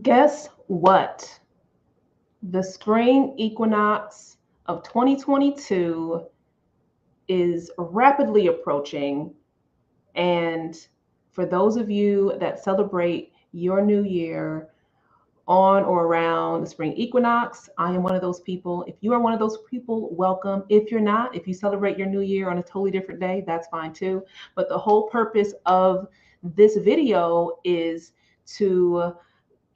Guess what? The spring equinox of 2022 is rapidly approaching. And for those of you that celebrate your new year on or around the spring equinox, I am one of those people. If you are one of those people, welcome. If you're not, if you celebrate your new year on a totally different day, that's fine too. But the whole purpose of this video is to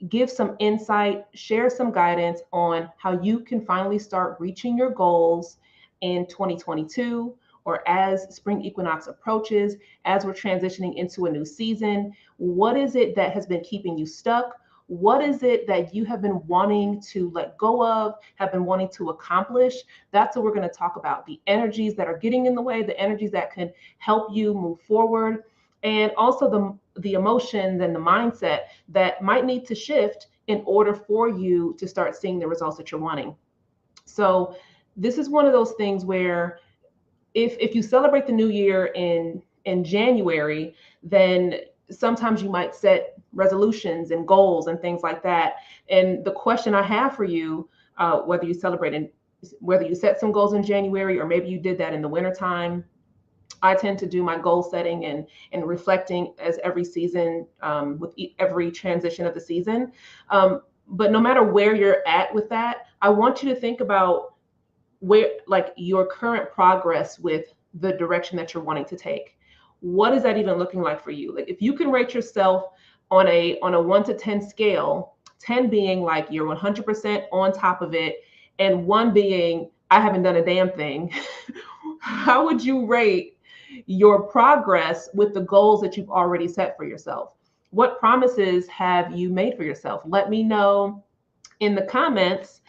give some insight, share some guidance on how you can finally start reaching your goals in 2022 or as spring equinox approaches, as we're transitioning into a new season. What is it that has been keeping you stuck? What is it that you have been wanting to let go of, have been wanting to accomplish? That's what we're going to talk about. The energies that are getting in the way, the energies that can help you move forward, and also the emotions and the mindset that might need to shift in order for you to start seeing the results that you're wanting. So this is one of those things where if you celebrate the new year in January, then sometimes you might set resolutions and goals and things like that. And the question I have for you, whether you set some goals in January or maybe you did that in the wintertime, I tend to do my goal setting and reflecting as every season, with every transition of the season. But no matter where you're at with that, I want you to think about where, like, your current progress with the direction that you're wanting to take. What is that even looking like for you? Like, if you can rate yourself on a 1 to 10 scale, 10 being like you're 100% on top of it, and 1 being I haven't done a damn thing. How would you rate your progress with the goals that you've already set for yourself? What promises have you made for yourself? Let me know in the comments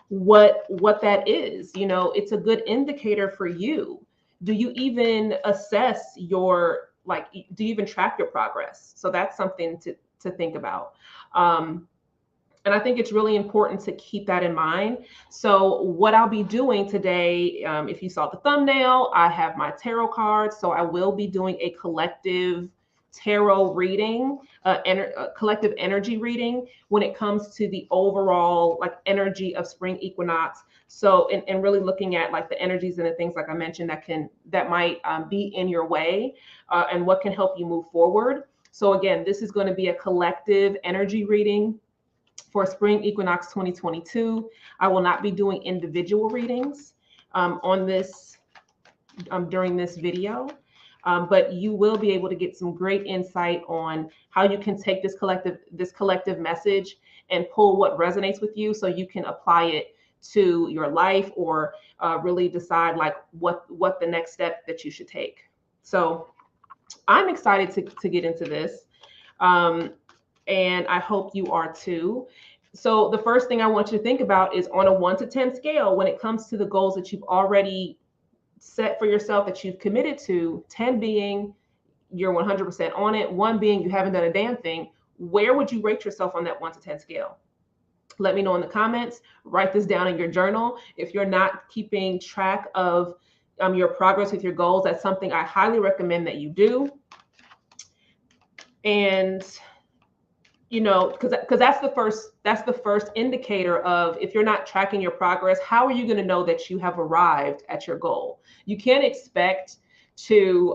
what that is. It's a good indicator for you. Do you even assess your, like, do you even track your progress? So that's something to think about. And I think it's really important to keep that in mind. So what I'll be doing today, if you saw the thumbnail, I have my tarot cards. So I will be doing a collective tarot reading, collective energy reading when it comes to the overall, like, energy of spring equinox. So and really looking at, like, the energies and the things, like I mentioned, that might be in your way, and what can help you move forward. So again, this is going to be a collective energy reading for spring equinox 2022. I will not be doing individual readings on this during this video, but you will be able to get some great insight on how you can take this collective message and pull what resonates with you, so you can apply it to your life, or really decide, like, what the next step that you should take. So I'm excited to get into this. And I hope you are too. So the first thing I want you to think about is, on a 1 to 10 scale, when it comes to the goals that you've already set for yourself, that you've committed to, 10 being you're 100% on it, 1 being you haven't done a damn thing, where would you rate yourself on that 1 to 10 scale? Let me know in the comments. Write this down in your journal. If you're not keeping track of your progress with your goals, that's something I highly recommend that you do. And because that's the first indicator of, if you're not tracking your progress, how are you going to know that you have arrived at your goal? You can't expect to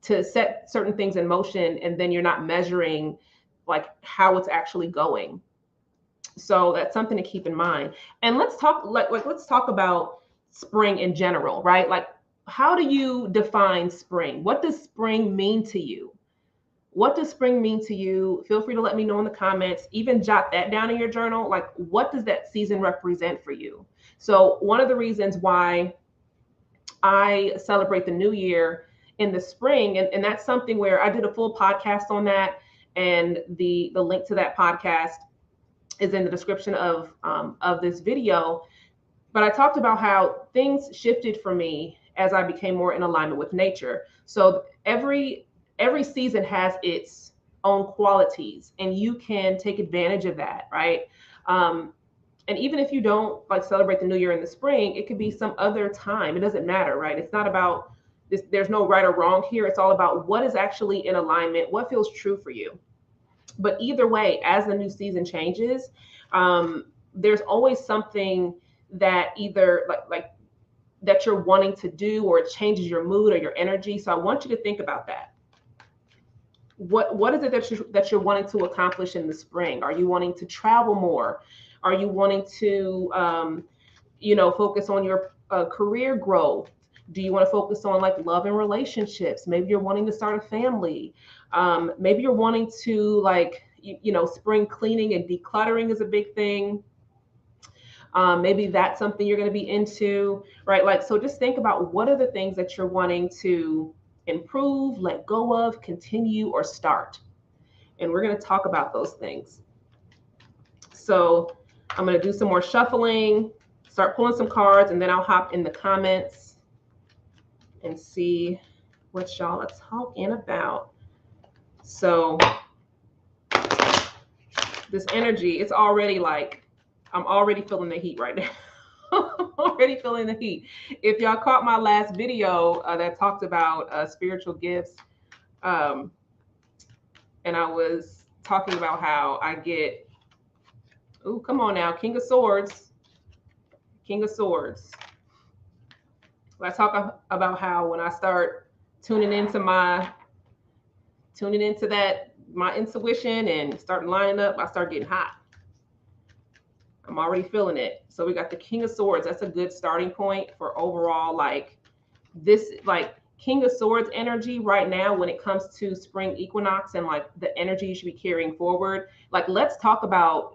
set certain things in motion and then you're not measuring, like, how it's actually going. So that's something to keep in mind. And let's talk about spring in general, right? Like, how do you define spring? What does spring mean to you? What does spring mean to you? Feel free to let me know in the comments. Even jot that down in your journal. Like, what does that season represent for you? So one of the reasons why I celebrate the new year in the spring, and that's something where I did a full podcast on that, and the link to that podcast is in the description of this video. But I talked about how things shifted for me as I became more in alignment with nature. So every season has its own qualities, and you can take advantage of that, right? And even if you don't, like, celebrate the new year in the spring, it could be some other time. It doesn't matter, right? It's not about this. There's no right or wrong here. It's all about what is actually in alignment, what feels true for you. But either way, as the new season changes, there's always something that either like that you're wanting to do, or it changes your mood or your energy. So I want you to think about that. What is it that you're wanting to accomplish in the spring? Are you wanting to travel more? Are you wanting to focus on your career growth? Do you want to focus on like love and relationships? Maybe you're wanting to start a family. Maybe you're wanting to like spring cleaning and decluttering is a big thing. Maybe that's something you're going to be into, right? Like, so just think about what are the things that you're wanting to improve, let go of, continue, or start. And we're going to talk about those things. So I'm going to do some more shuffling, start pulling some cards, and then I'll hop in the comments and see what y'all are talking about. So this energy, it's already like, I'm already feeling the heat right now. Already feeling the heat. If y'all caught my last video that talked about spiritual gifts, and I was talking about how I get, oh, come on now, King of Swords. King of Swords. I talk about how when I start tuning into my intuition and start lining up, I start getting hot. I'm already feeling it. So we got the King of Swords. That's a good starting point for overall, like this, like King of Swords energy right now when it comes to spring equinox and like the energy you should be carrying forward. Like, let's talk about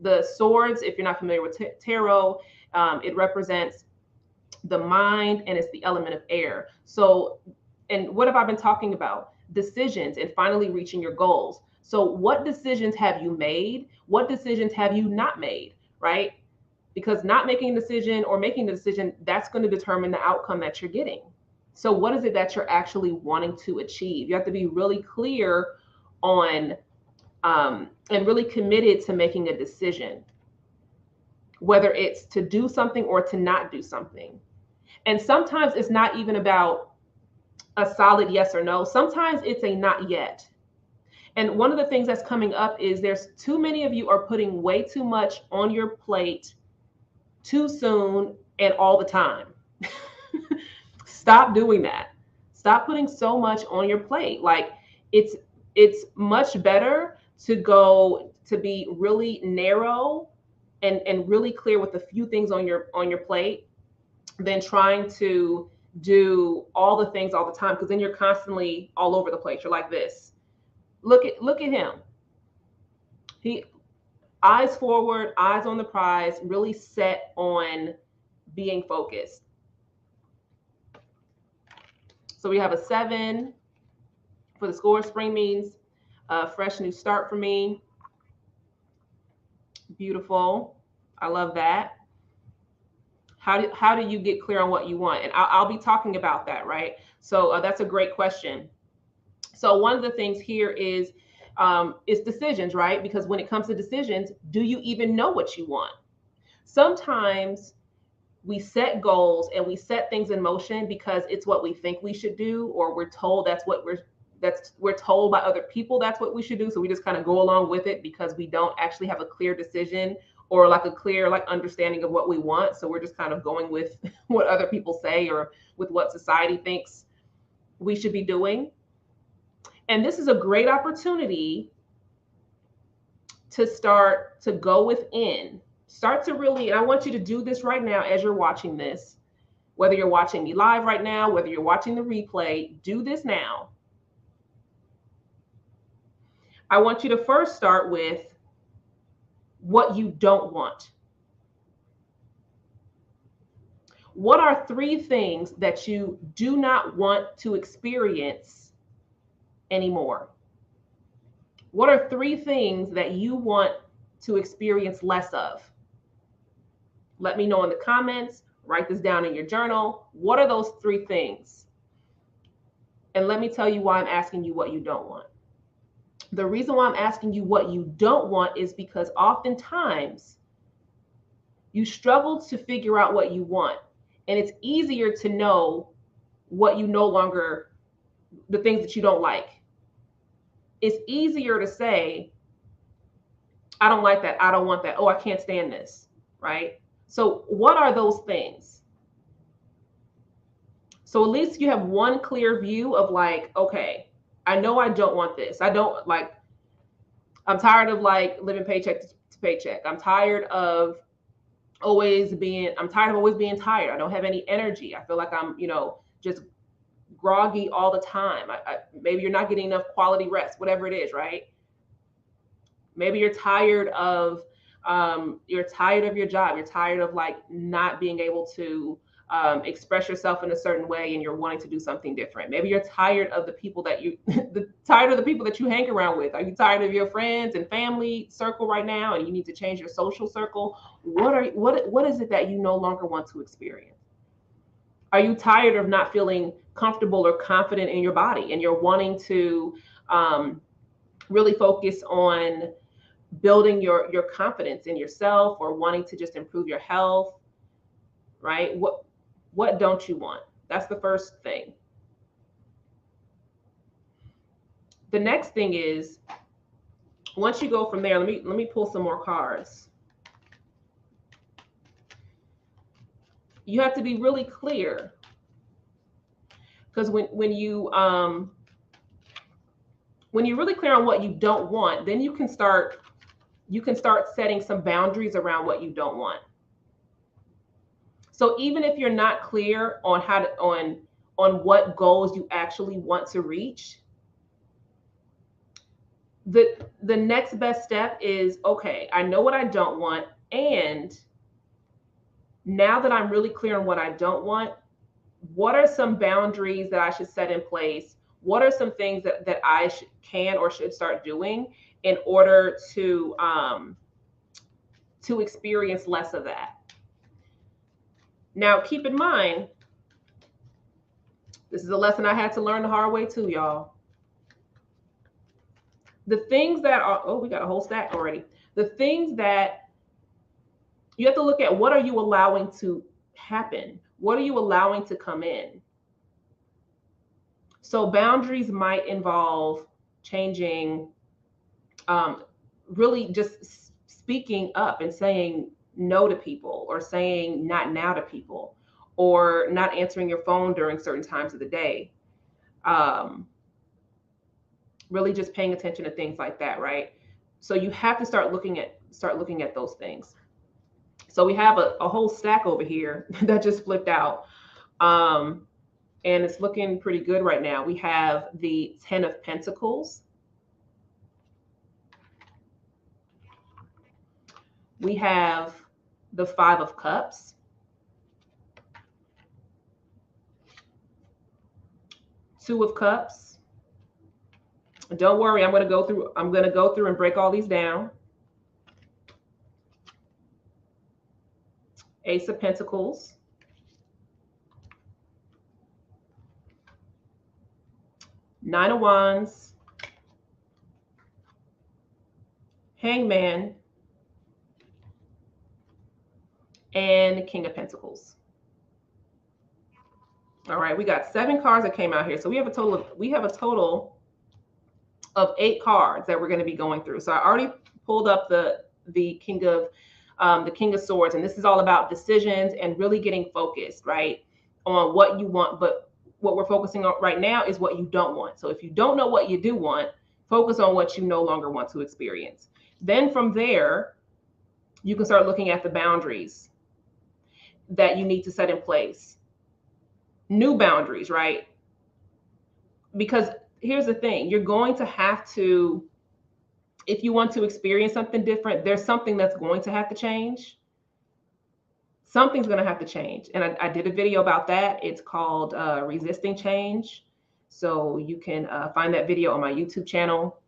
the swords. If you're not familiar with tarot, it represents the mind and it's the element of air. So, and what have I been talking about? Decisions and finally reaching your goals. So what decisions have you made? What decisions have you not made, right? Because not making a decision or making the decision, that's going to determine the outcome that you're getting. So what is it that you're actually wanting to achieve? You have to be really clear on and really committed to making a decision, whether it's to do something or to not do something. And sometimes it's not even about a solid yes or no. Sometimes it's a not yet. And one of the things that's coming up is there's too many of you are putting way too much on your plate too soon and all the time. Stop doing that. Stop putting so much on your plate. Like it's much better to go to be really narrow and really clear with a few things on your plate than trying to do all the things all the time, because then you're constantly all over the place. You're like this. Look at him. He eyes forward, eyes on the prize, really set on being focused. So we have a 7 for the score. Spring means a fresh new start for me. Beautiful. I love that. How do you get clear on what you want? And I'll be talking about that, right? So that's a great question. So one of the things here is decisions, right? Because when it comes to decisions, do you even know what you want? Sometimes we set goals and we set things in motion because it's what we think we should do, or we're told we're told by other people that's what we should do. So we just kind of go along with it because we don't actually have a clear decision or like a clear like understanding of what we want. So we're just kind of going with what other people say or with what society thinks we should be doing. And this is a great opportunity to start to go within. Start to really, and I want you to do this right now as you're watching this, whether you're watching me live right now, whether you're watching the replay, do this now. I want you to first start with what you don't want. What are 3 things that you do not want to experience anymore? What are 3 things that you want to experience less of? Let me know in the comments. Write this down in your journal. What are those 3 things? And let me tell you why I'm asking you what you don't want. The reason why I'm asking you what you don't want is because oftentimes you struggle to figure out what you want. And it's easier to know what you no longer, the things that you don't like. it's easier to say, I don't like that. I don't want that. Oh, I can't stand this. Right? So what are those things? So at least you have one clear view of like, okay, I know I don't want this. I don't like, I'm tired of like living paycheck to paycheck. I'm tired of always being tired. I don't have any energy. I feel like I'm, just groggy all the time. Maybe you're not getting enough quality rest, whatever it is, right? Maybe you're tired of your job. You're tired of like not being able to express yourself in a certain way, and you're wanting to do something different. Maybe you're tired of the people that you hang around with. Are you tired of your friends and family circle right now, and you need to change your social circle? What is it that you no longer want to experience? Are you tired of not feeling comfortable or confident in your body, and you're wanting to really focus on building your confidence in yourself, or wanting to just improve your health, right? What don't you want? That's the first thing. The next thing is, once you go from there, let me pull some more cards. You have to be really clear, because when you're really clear on what you don't want, then you can start setting some boundaries around what you don't want. So even if you're not clear on on what goals you actually want to reach, the next best step is, okay, I know what I don't want, and now that I'm really clear on what I don't want, what are some boundaries that I should set in place? What are some things that I can or should start doing in order to experience less of that? Now, keep in mind, this is a lesson I had to learn the hard way too, y'all. The things that are, oh, we got a whole stack already. The things that you have to look at, what are you allowing to happen? What are you allowing to come in? So boundaries might involve changing, really just speaking up and saying no to people, or saying not now to people, or not answering your phone during certain times of the day. Really just paying attention to things like that, right? So you have to start looking at those things. So we have a whole stack over here that just flipped out. And it's looking pretty good right now. We have the 10 of Pentacles. We have the 5 of Cups. Two of Cups. Don't worry, I'm going to go through and break all these down. Ace of Pentacles. Nine of Wands. Hangman. And King of Pentacles. All right, we got 7 cards that came out here. So we have a total of 8 cards that we're going to be going through. So I already pulled up the King of Swords, and this is all about decisions and really getting focused, right, on what you want. But what we're focusing on right now is what you don't want. So if you don't know what you do want, focus on what you no longer want to experience. Then from there, you can start looking at the boundaries that you need to set in place. New boundaries, right? Because here's the thing, you're going to have to, if you want to experience something different, there's something that's going to have to change. Something's going to have to change. And I did a video about that. It's called Resisting Change. So you can find that video on my YouTube channel.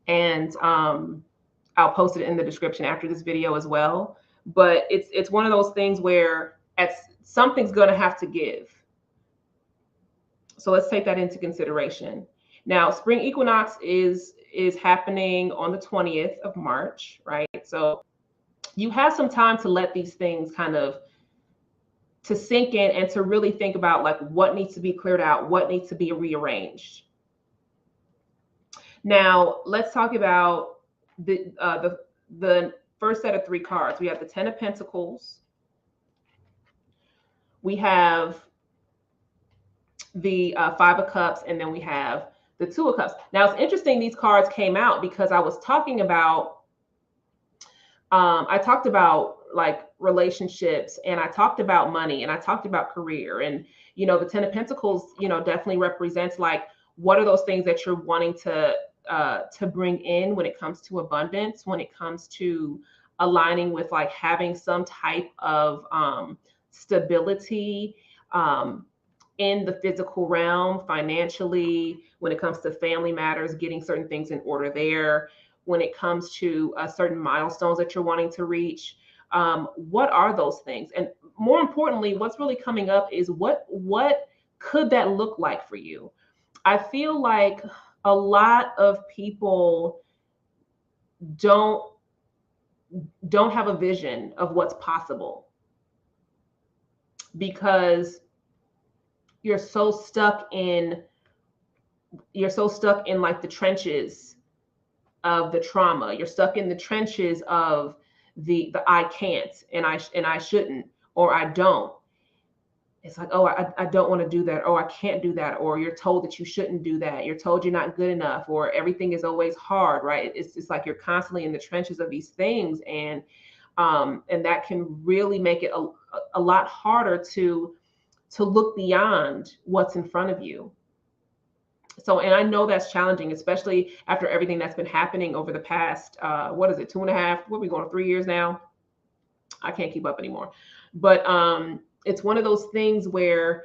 And I'll post it in the description after this video as well. But it's one of those things where something's going to have to give. So let's take that into consideration. Now, spring equinox is happening on the 20th of March, right? So you have some time to let these things kind of to sink in and to really think about like what needs to be cleared out, what needs to be rearranged. Now let's talk about the first set of 3 cards. We have the Ten of Pentacles. We have the Five of Cups, and then we have the Two of Cups. Now it's interesting these cards came out because I was talking about, I talked about like relationships, and I talked about money, and I talked about career. And, the Ten of Pentacles, definitely represents like, what are those things that you're wanting to bring in when it comes to abundance, when it comes to aligning with like having some type of stability in the physical realm, financially, when it comes to family matters, getting certain things in order there, when it comes to certain milestones that you're wanting to reach. What are those things? And more importantly, what's really coming up is what could that look like for you? I feel like a lot of people don't have a vision of what's possible because you're so stuck in like the trenches of the trauma. You're stuck in the trenches of the I can't, and I shouldn't, or I don't. It's like, oh, I don't want to do that, or I can't do that, or you're told that you shouldn't do that. You're told you're not good enough, or everything is always hard, right? It's like you're constantly in the trenches of these things, and that can really make it a lot harder to look beyond what's in front of you. So, and I know that's challenging, especially after everything that's been happening over the past, 2.5, what are we going, 3 years now? I can't keep up anymore. But it's one of those things where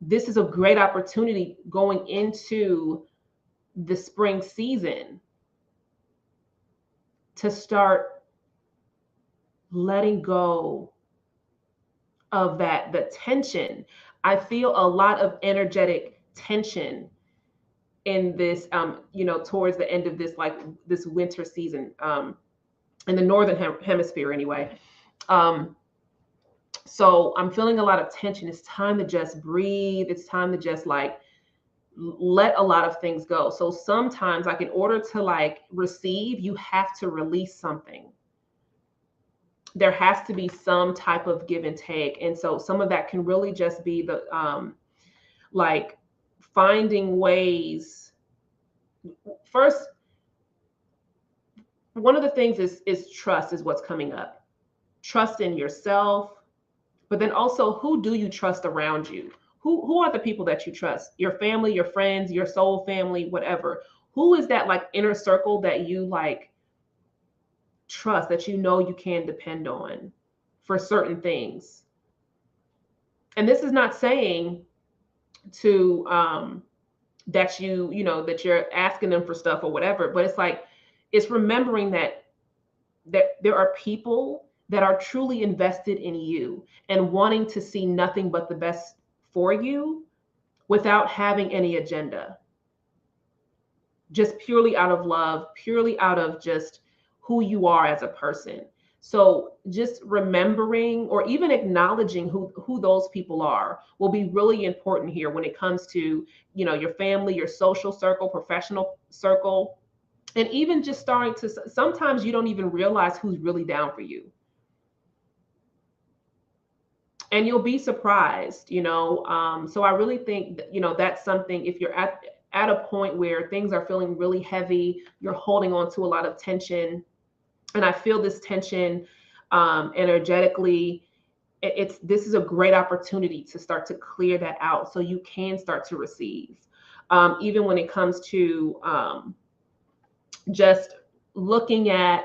this is a great opportunity going into the spring season to start letting go of the tension. I feel a lot of energetic tension in this, towards the end of this, like this winter season, in the Northern hemisphere anyway. So I'm feeling a lot of tension. It's time to just breathe. It's time to just like let a lot of things go. So sometimes, like, in order to like receive, you have to release something. There has to be some type of give and take. And so some of that can really just be the like finding ways. First, one of the things is trust is what's coming up. Trust in yourself, but then also, who do you trust around you? Who are the people that you trust? Your family, your friends, your soul family, whatever. Who is that like inner circle that you like trust, that you know you can depend on for certain things? And this is not saying to that that you're asking them for stuff or whatever, but it's like, it's remembering that there are people that are truly invested in you and wanting to see nothing but the best for you without having any agenda. Just purely out of love, purely out of just who you are as a person. So just remembering or even acknowledging who those people are will be really important here when it comes to, your family, your social circle, professional circle, and even just starting to, sometimes you don't even realize who's really down for you. And you'll be surprised, so I really think that, that's something, if you're at a point where things are feeling really heavy, you're holding on to a lot of tension. And I feel this tension energetically. This is a great opportunity to start to clear that out so you can start to receive. Even when it comes to just looking at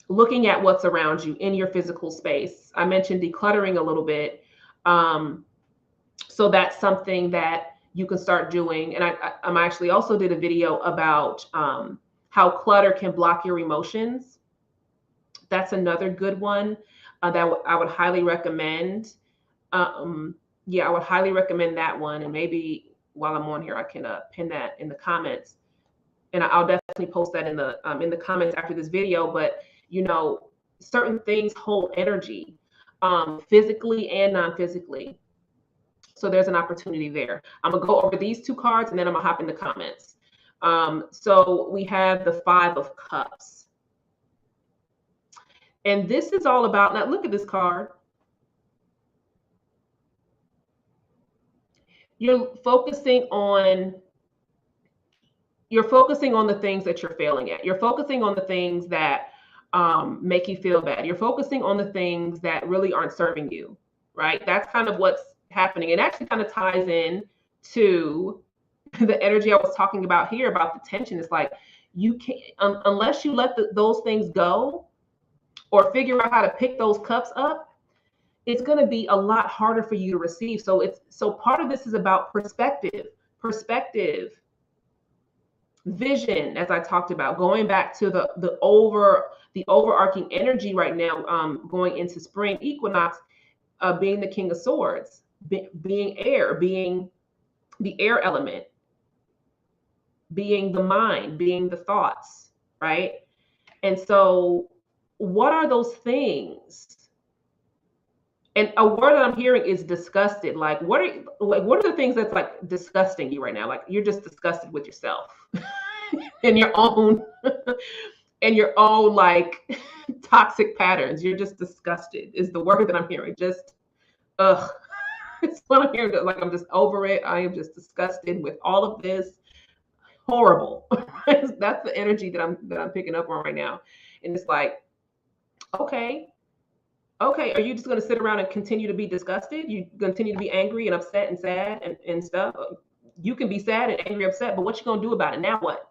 what's around you in your physical space. I mentioned decluttering a little bit. So that's something that you can start doing. And I'm actually also did a video about how clutter can block your emotions. That's another good one that I would highly recommend. I would highly recommend that one. And maybe while I'm on here, I can pin that in the comments. And I'll definitely post that in the comments after this video. But certain things hold energy, physically and non-physically. So there's an opportunity there. I'm gonna go over these 2 cards and then I'm gonna hop in the comments. So we have the Five of Cups. And this is all about, now look at this card. You're focusing on the things that you're failing at. You're focusing on the things that make you feel bad. You're focusing on the things that really aren't serving you, right? That's kind of what's happening. It actually kind of ties in to the energy I was talking about here about the tension. It's like you can't, unless you let those things go or figure out how to pick those cups up, it's going to be a lot harder for you to receive. So part of this is about perspective, vision, as I talked about, going back to the overarching energy right now, going into spring equinox, being the King of Swords, being air, being the air element, being the mind, being the thoughts, right? And so what are those things? And a word that I'm hearing is disgusted. Like, what are the things that's like disgusting you right now? Like, you're just disgusted with yourself and your own like toxic patterns. You're just disgusted is the word that I'm hearing. Just ugh. It's what I'm hearing. Like, I'm just over it. I am just disgusted with all of this. Horrible. That's the energy that I'm picking up on right now. And it's like, okay, are you just going to sit around and continue to be disgusted? You continue to be angry and upset and sad and stuff? You can be sad and angry, upset, but what you going to do about it? Now what?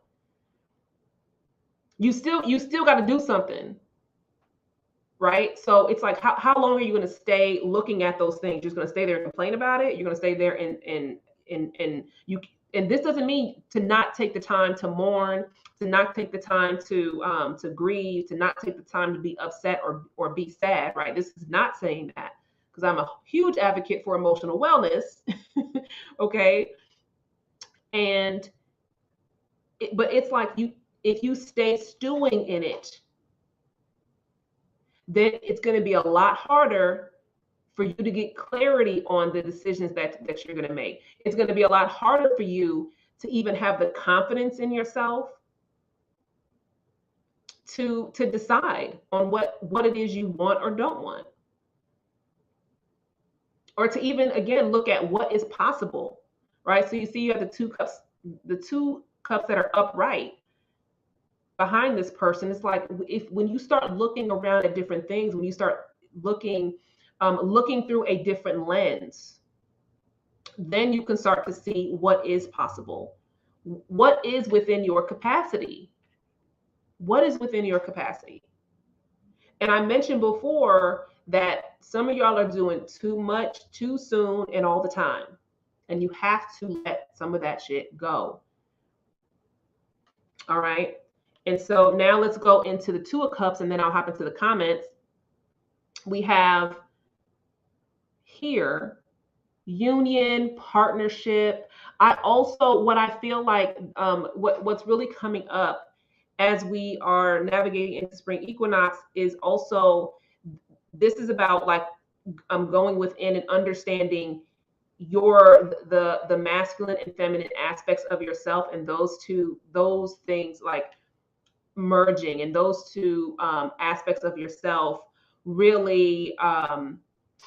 You still got to do something, right? So it's like, how long are you going to stay looking at those things? You're just going to stay there and complain about it? You're going to stay there and this doesn't mean to not take the time to mourn, to not take the time to grieve, to not take the time to be upset or be sad, right? This is not saying that, because I'm a huge advocate for emotional wellness. Okay. But it's like if you stay stewing in it, then it's going to be a lot harder for you to get clarity on the decisions that you're going to make. It's going to be a lot harder for you to even have the confidence in yourself to decide on what it is you want or don't want. Or to even, again, look at what is possible, right? So you see you have the two cups that are upright behind this person. It's like, when you start looking around at different things, when you start looking through a different lens, then you can start to see what is possible, what is within your capacity. What is within your capacity? And I mentioned before that some of y'all are doing too much, too soon, and all the time. And you have to let some of that shit go. All right. And so now let's go into the Two of Cups, and then I'll hop into the comments. We have here union, partnership. What I feel like what's really coming up as we are navigating into spring equinox is also, this is about like going within and understanding the masculine and feminine aspects of yourself, and those things like merging, and those two aspects of yourself really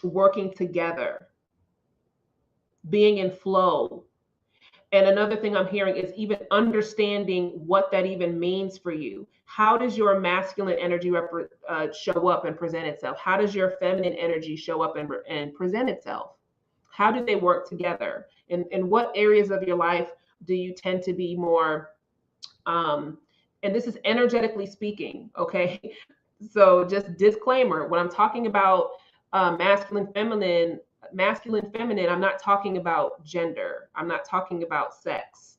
working together, being in flow. And another thing I'm hearing is even understanding what that even means for you. How does your masculine energy show up and present itself? How does your feminine energy show up and present itself? How do they work together? In what areas of your life do you tend to be more, and this is energetically speaking, okay? So just disclaimer, when I'm talking about masculine, feminine, I'm not talking about gender. I'm not talking about sex.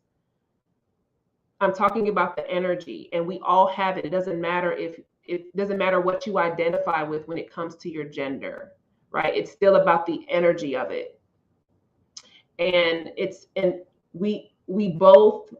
I'm talking about the energy, and we all have it. It doesn't matter what you identify with when it comes to your gender, right? It's still about the energy of it. And we both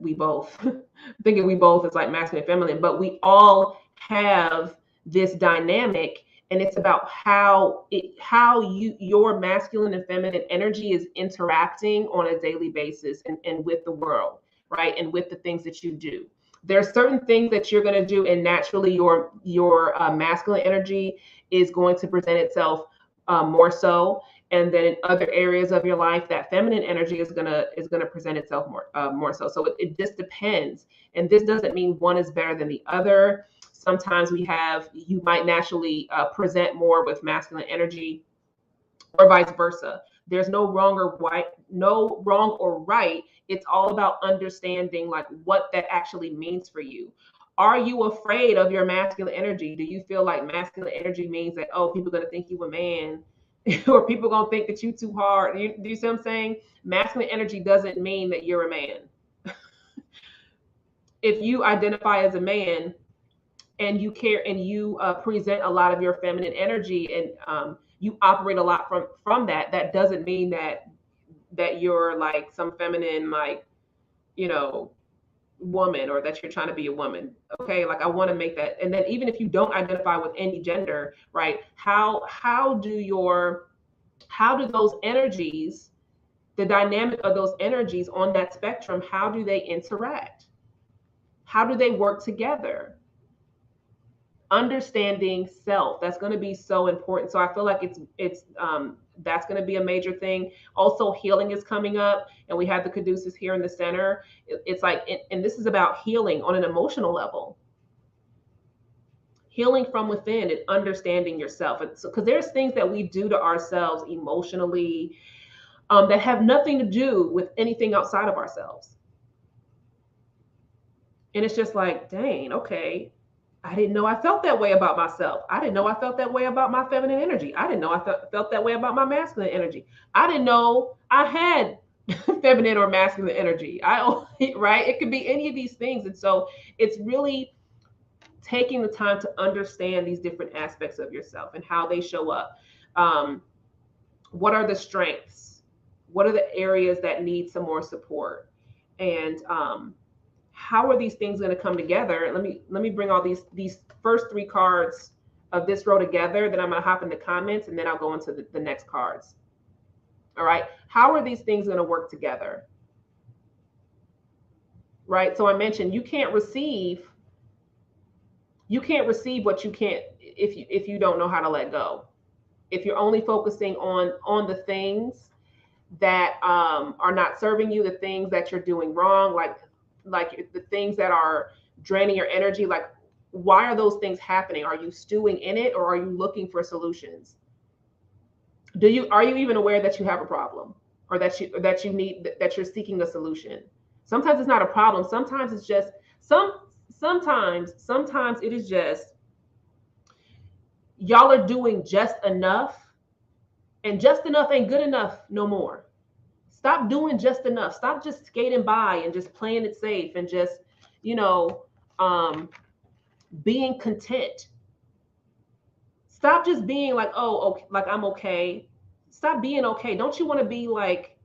I'm thinking we both is like masculine and feminine, but we all have this dynamic. And it's about how your masculine and feminine energy is interacting on a daily basis and with the world, right? And with the things that you do. There's certain things that you're going to do, and naturally your masculine energy is going to present itself more so. And then in other areas of your life, that feminine energy is gonna present itself more so. So it just depends. And this doesn't mean one is better than the other. Sometimes you might naturally present more with masculine energy, or vice versa. There's no wrong or right. It's all about understanding like what that actually means for you. Are you afraid of your masculine energy? Do you feel like masculine energy means that, oh, people are going to think you a man or people are going to think that you too hard? Do you see what I'm saying? Masculine energy doesn't mean that you're a man. If you identify as a man and you care and you present a lot of your feminine energy, and you operate a lot from that doesn't mean that you're like some feminine, like, woman, or that you're trying to be a woman. Okay, like I want to make that. And then even if you don't identify with any gender, right, how do those energies, the dynamic of those energies on that spectrum, how do they interact? How do they work together? Understanding self, that's going to be so important. So I feel like it's that's going to be a major thing. Also, healing is coming up, and we have the caduceus here in the center. It's like, and this is about healing on an emotional level, healing from within and understanding yourself. And so, because there's things that we do to ourselves emotionally that have nothing to do with anything outside of ourselves, and it's just like, dang, okay, I didn't know I felt that way about myself. I didn't know I felt that way about my feminine energy. I didn't know I felt that way about my masculine energy. I didn't know I had feminine or masculine energy. Right? It could be any of these things. And so it's really taking the time to understand these different aspects of yourself and how they show up. What are the strengths? What are the areas that need some more support? And how are these things going to come together? Let me bring all these first three cards of this row together. Then I'm going to hop in the comments, and then I'll go into the next cards. All right. How are these things going to work together? Right. So I mentioned you can't receive what you can't if you don't know how to let go. If you're only focusing on the things that are not serving you, the things that you're doing wrong, like the things that are draining your energy, like why are those things happening? Are you stewing in it, or are you looking for solutions? Are you even aware that you have a problem, or that you're seeking a solution? Sometimes it's not a problem. Sometimes it's just sometimes it is just y'all are doing just enough, and just enough ain't good enough no more. Stop doing just enough. Stop just skating by and just playing it safe and just, being content. Stop just being like, oh, okay, like I'm okay. Stop being okay. Don't you want to be like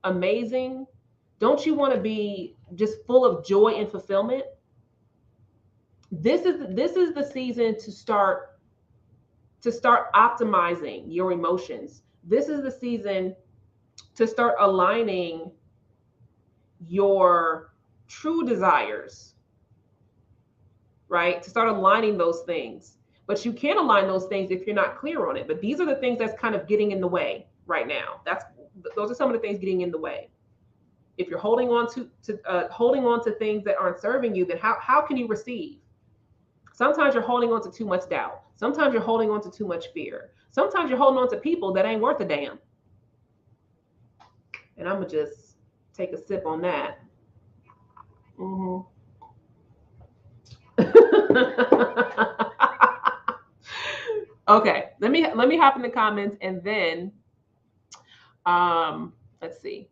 amazing? Don't you want to be just full of joy and fulfillment? This is the season to start optimizing your emotions. This is the season to start aligning your true desires, right? To start aligning those things. But you can't align those things if you're not clear on it. But these are the things that's kind of getting in the way right now. Those are some of the things getting in the way. If you're holding on to things that aren't serving you, then how can you receive? Sometimes you're holding on to too much doubt. Sometimes you're holding on to too much fear. Sometimes you're holding on to people that ain't worth a damn. And I'm gonna just take a sip on that. Okay, let me hop in the comments, and then let's see.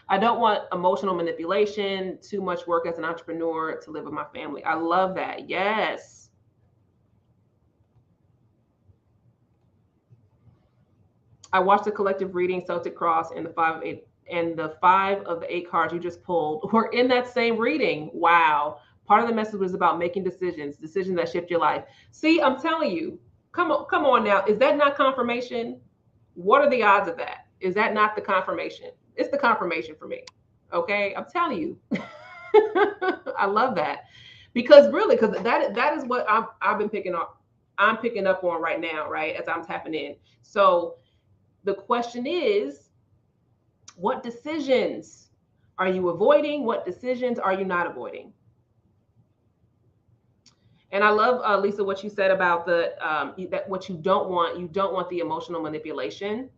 I don't want emotional manipulation, too much work as an entrepreneur to live with my family. I love that. Yes. I watched the collective reading, Celtic Cross, and the 5 of 8, and the 5 of the 8 cards you just pulled were in that same reading. Wow. Part of the message was about making decisions that shift your life. See, I'm telling you, come on now. Is that not confirmation? What are the odds of that? Is that not the confirmation? It's the confirmation for me. Okay, I'm telling you. I love that because really, because that is what I've been picking up. I'm picking up on right now, right, as I'm tapping in. So the question is, what decisions are you avoiding? What decisions are you not avoiding? And I love, Lisa, what you said about the that what you don't want. You don't want the emotional manipulation.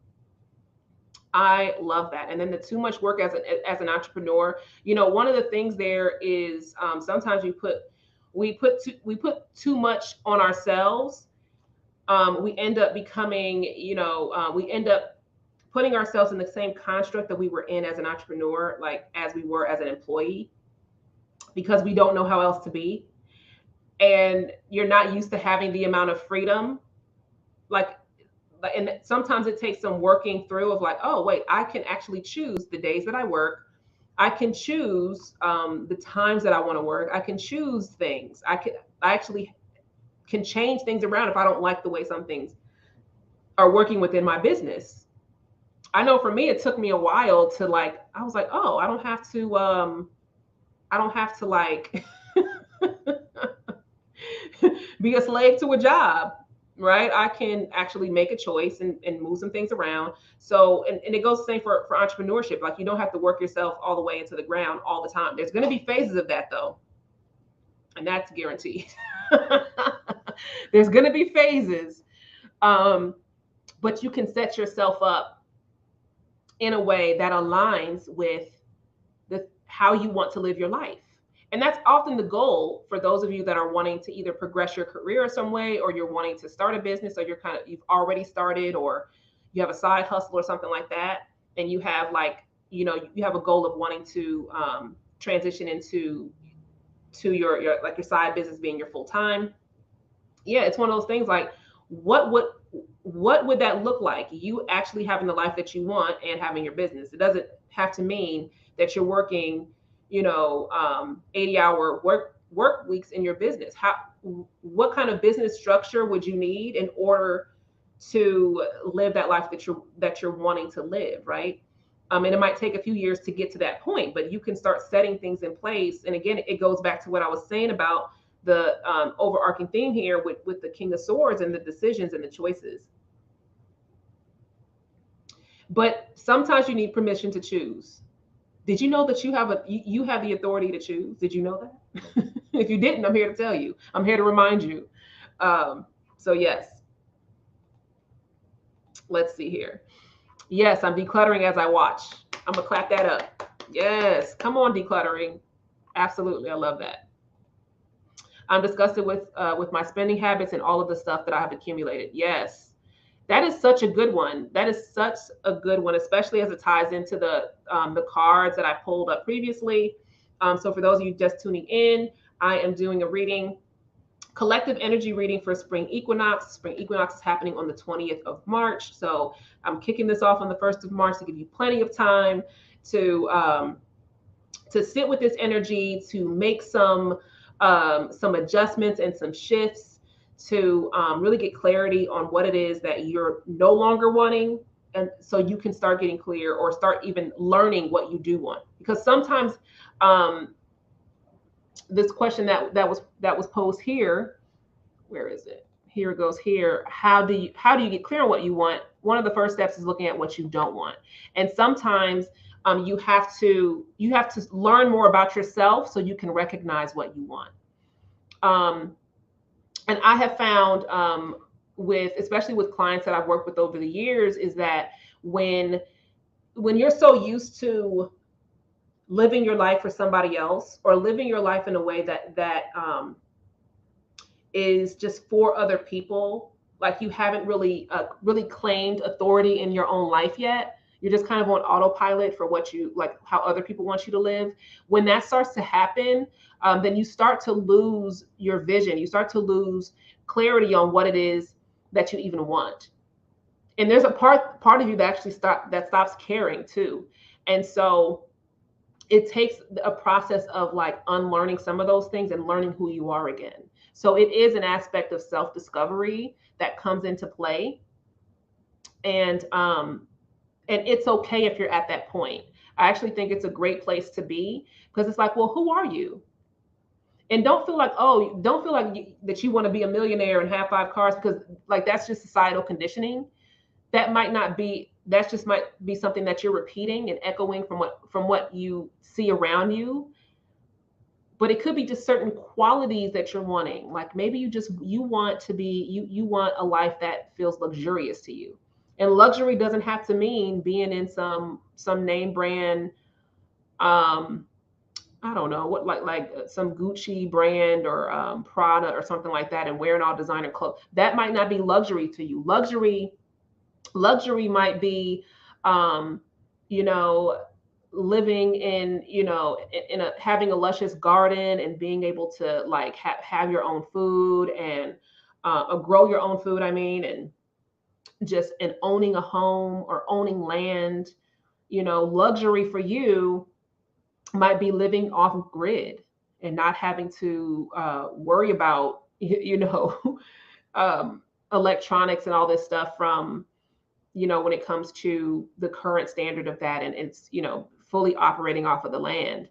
I love that. And then the too much work as an entrepreneur. You know, one of the things there is sometimes we put too much on ourselves. We end up becoming, we end up putting ourselves in the same construct that we were in as an entrepreneur, like as we were as an employee, because we don't know how else to be. And you're not used to having the amount of freedom, like, and sometimes it takes some working through of like, oh wait, I can actually choose the days that I work. I can choose the times that I want to work. I can choose things. I actually can change things around if I don't like the way some things are working within my business. I know for me, it took me a while to like, I was like, oh, I don't have to like be a slave to a job, right? I can actually make a choice and move some things around. So, and it goes the same for entrepreneurship. Like you don't have to work yourself all the way into the ground all the time. There's going to be phases of that though. And that's guaranteed. There's going to be phases. But you can set yourself up in a way that aligns with how you want to live your life. And that's often the goal for those of you that are wanting to either progress your career some way, or you're wanting to start a business, or you've already started, or you have a side hustle or something like that. And you have like, you have a goal of wanting to transition into your like your side business being your full time. Yeah, it's one of those things like, what would that look like? You actually having the life that you want and having your business. It doesn't have to mean that you're working, 80-hour work weeks in your business. What kind of business structure would you need in order to live that life that you're wanting to live, right? And it might take a few years to get to that point, but you can start setting things in place. And again, it goes back to what I was saying about the overarching theme here with the King of Swords and the decisions and the choices. But sometimes you need permission to choose. Did you know that you have the authority to choose? Did you know that? If you didn't, I'm here to tell you. I'm here to remind you. So yes. Let's see here. Yes, I'm decluttering as I watch. I'm gonna clap that up. Yes, come on, decluttering. Absolutely, I love that. I'm disgusted with my spending habits and all of the stuff that I have accumulated. Yes, that is such a good one. That is such a good one, especially as it ties into the cards that I pulled up previously. So for those of you just tuning in, I am doing a reading, collective energy reading for spring equinox. Spring equinox is happening on the 20th of March. So I'm kicking this off on the 1st of March to give you plenty of time to sit with this energy, to make some adjustments and some shifts, to really get clarity on what it is that you're no longer wanting. And so you can start getting clear or start even learning what you do want. Because sometimes this question that was posed here, where is it? Here it goes here. How do you get clear on what you want? One of the first steps is looking at what you don't want. And sometimes you have to learn more about yourself so you can recognize what you want. And I have found especially with clients that I've worked with over the years, is that when you're so used to living your life for somebody else, or living your life in a way that is just for other people, like you haven't really claimed authority in your own life yet. You're just kind of on autopilot for what you like, how other people want you to live. When that starts to happen, then you start to lose your vision. You start to lose clarity on what it is that you even want. And there's a part of you that actually stops caring too. And so it takes a process of like unlearning some of those things and learning who you are again. So it is an aspect of self-discovery that comes into play. And And it's okay if you're at that point. I actually think it's a great place to be, because it's like, well, who are you? And don't feel like, oh, don't feel like that you want to be a millionaire and have 5 cars, because like that's just societal conditioning. That might not be, that's just might be something that you're repeating and echoing from what you see around you. But it could be just certain qualities that you're wanting. Like maybe you want to be, you want a life that feels luxurious to you. And luxury doesn't have to mean being in some name brand, um I don't know what, like some Gucci brand or Prada or something like that, and wearing all designer clothes. That might not be luxury to you. Luxury might be, um, you know, living in, in a having a luscious garden and being able to like have your own food and grow your own food. I mean, and just and owning a home or owning land. Luxury for you might be living off grid and not having to worry about um, electronics and all this stuff from when it comes to the current standard of that, and it's fully operating off of the land.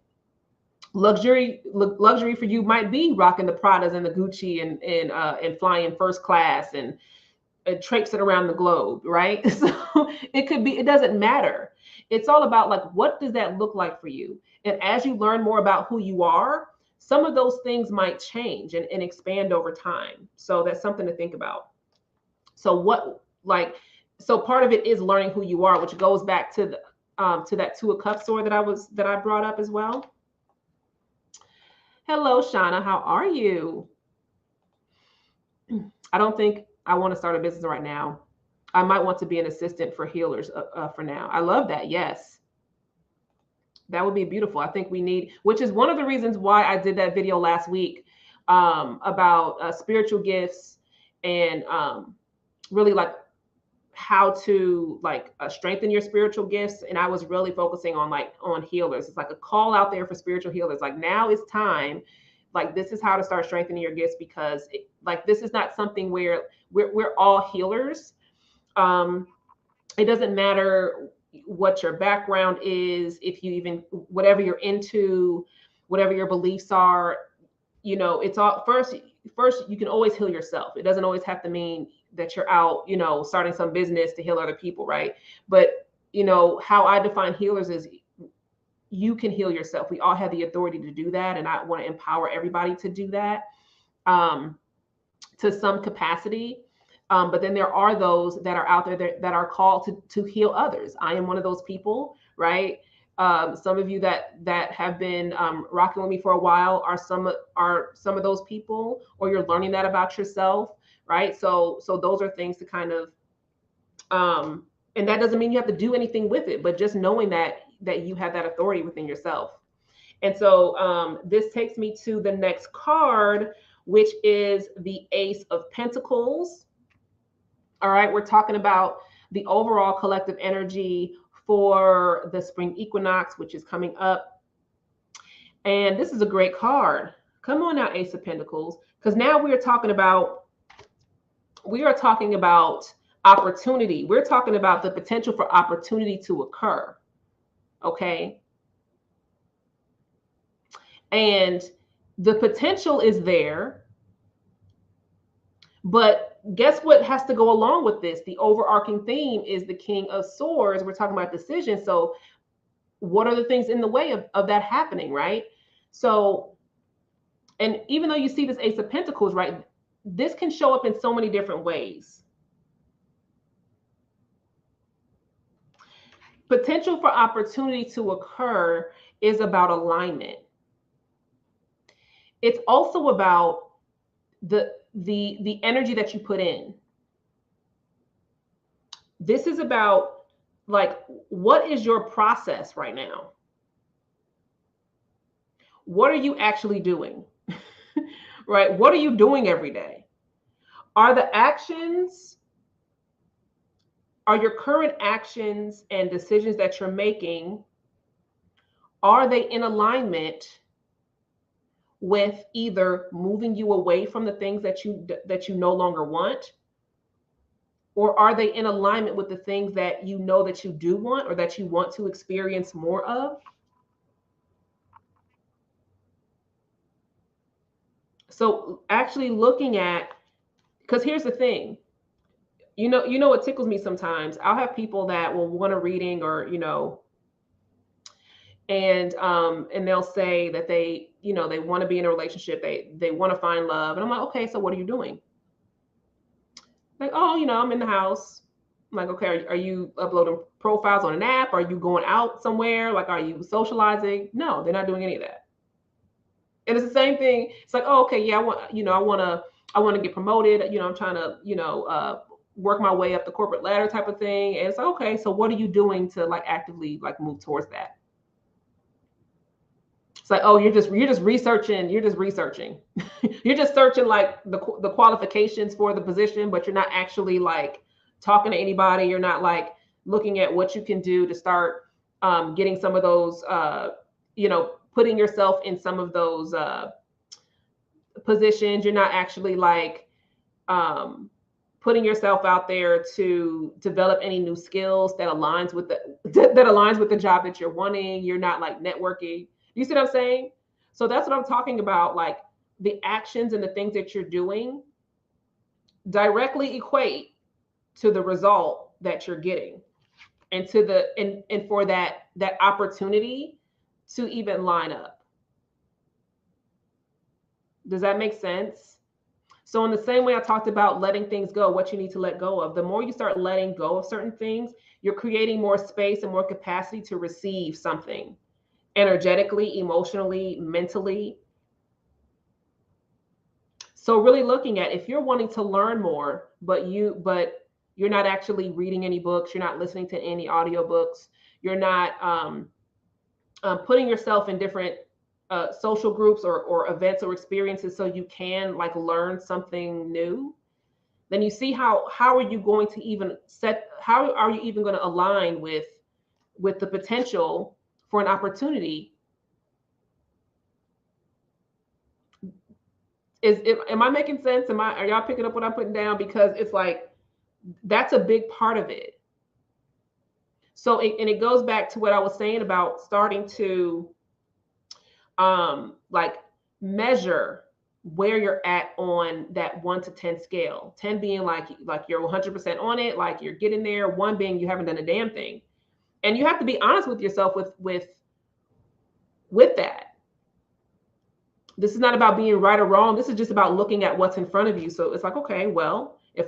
Luxury for you might be rocking the Pradas and the Gucci and flying first class and traipsing around the globe, right? So it could be, it doesn't matter. It's all about like, what does that look like for you? And as you learn more about who you are, some of those things might change and expand over time. So that's something to think about. So so part of it is learning who you are, which goes back to that Two of Cups sword that I brought up as well. Hello, Shauna, how are you? I don't think I want to start a business right now. I might want to be an assistant for healers for now. I love that. Yes. That would be beautiful. I think we need, which is one of the reasons why I did that video last week about spiritual gifts and really like how to like strengthen your spiritual gifts. And I was really focusing on healers. It's like a call out there for spiritual healers. Like now is time. Like this is how to start strengthening your gifts, because like this is not something where we're all healers. It doesn't matter what your background is, if you even, whatever you're into, whatever your beliefs are, it's all first you can always heal yourself. It doesn't always have to mean that you're out, starting some business to heal other people, right? But how I define healers is you can heal yourself. We all have the authority to do that, and I want to empower everybody to do that to some capacity. But then there are those that are out there that are called to heal others. I am one of those people, right? Some of you that have been rocking with me for a while are some of those people, or you're learning that about yourself, right? So those are things to kind of, and that doesn't mean you have to do anything with it, but just knowing that you have that authority within yourself. And so this takes me to the next card, which is the Ace of Pentacles. All right, we're talking about the overall collective energy for the spring equinox, which is coming up. And this is a great card. Come on now, Ace of Pentacles, because now we are talking about opportunity. We're talking about the potential for opportunity to occur. Okay. And the potential is there, but guess what has to go along with this? The overarching theme is the King of Swords. We're talking about decisions. So what are the things in the way of that happening, right? So, and even though you see this Ace of Pentacles, right, this can show up in so many different ways. Potential for opportunity to occur is about alignment. It's also about the energy that you put in. This is about like, what is your process right now? What are you actually doing? Right? What are you doing every day? Are your current actions and decisions that you're making, are they in alignment with either moving you away from the things that you no longer want, Or are they in alignment with the things that you know that you do want or that you want to experience more of? So actually looking at, because here's the thing, you know what tickles me sometimes. I'll have people that will want a reading, or and they'll say that they want to be in a relationship, they want to find love, and I'm like, okay, so what are you doing? Like, oh, I'm in the house. I'm like, okay, are you uploading profiles on an app? Are you going out somewhere? Like, are you socializing? No, they're not doing any of that. And it's the same thing. It's like, oh, okay, yeah, I want to get promoted. I'm trying to, work my way up the corporate ladder type of thing. And it's like, okay, so what are you doing to like actively like move towards that? It's like, oh, you're just researching. You're just researching. You're just searching like the qualifications for the position, but you're not actually like talking to anybody. You're not like looking at what you can do to start getting some of those, putting yourself in some of those positions. You're not actually like putting yourself out there to develop any new skills that aligns with the job that you're wanting. You're not like networking. You see what I'm saying? So that's what I'm talking about. Like the actions and the things that you're doing directly equate to the result that you're getting, and to the and for that opportunity to even line up. Does that make sense? So in the same way I talked about letting things go, what you need to let go of, the more you start letting go of certain things, you're creating more space and more capacity to receive something energetically, emotionally, mentally. So really looking at, if you're wanting to learn more, but you're not actually reading any books, you're not listening to any audiobooks, you're not putting yourself in different social groups or events or experiences so you can like learn something new, then you see how are you going to even how are you even going to align with the potential for an opportunity? Am I making sense? Are y'all picking up what I'm putting down? Because it's like, that's a big part of it. So it goes back to what I was saying about starting to like measure where you're at on that 1 to 10 scale. 10 being like you're 100% on it, like you're getting there. 1 being you haven't done a damn thing. And you have to be honest with yourself with that. This is not about being right or wrong. This is just about looking at what's in front of you. So it's like, okay, well, if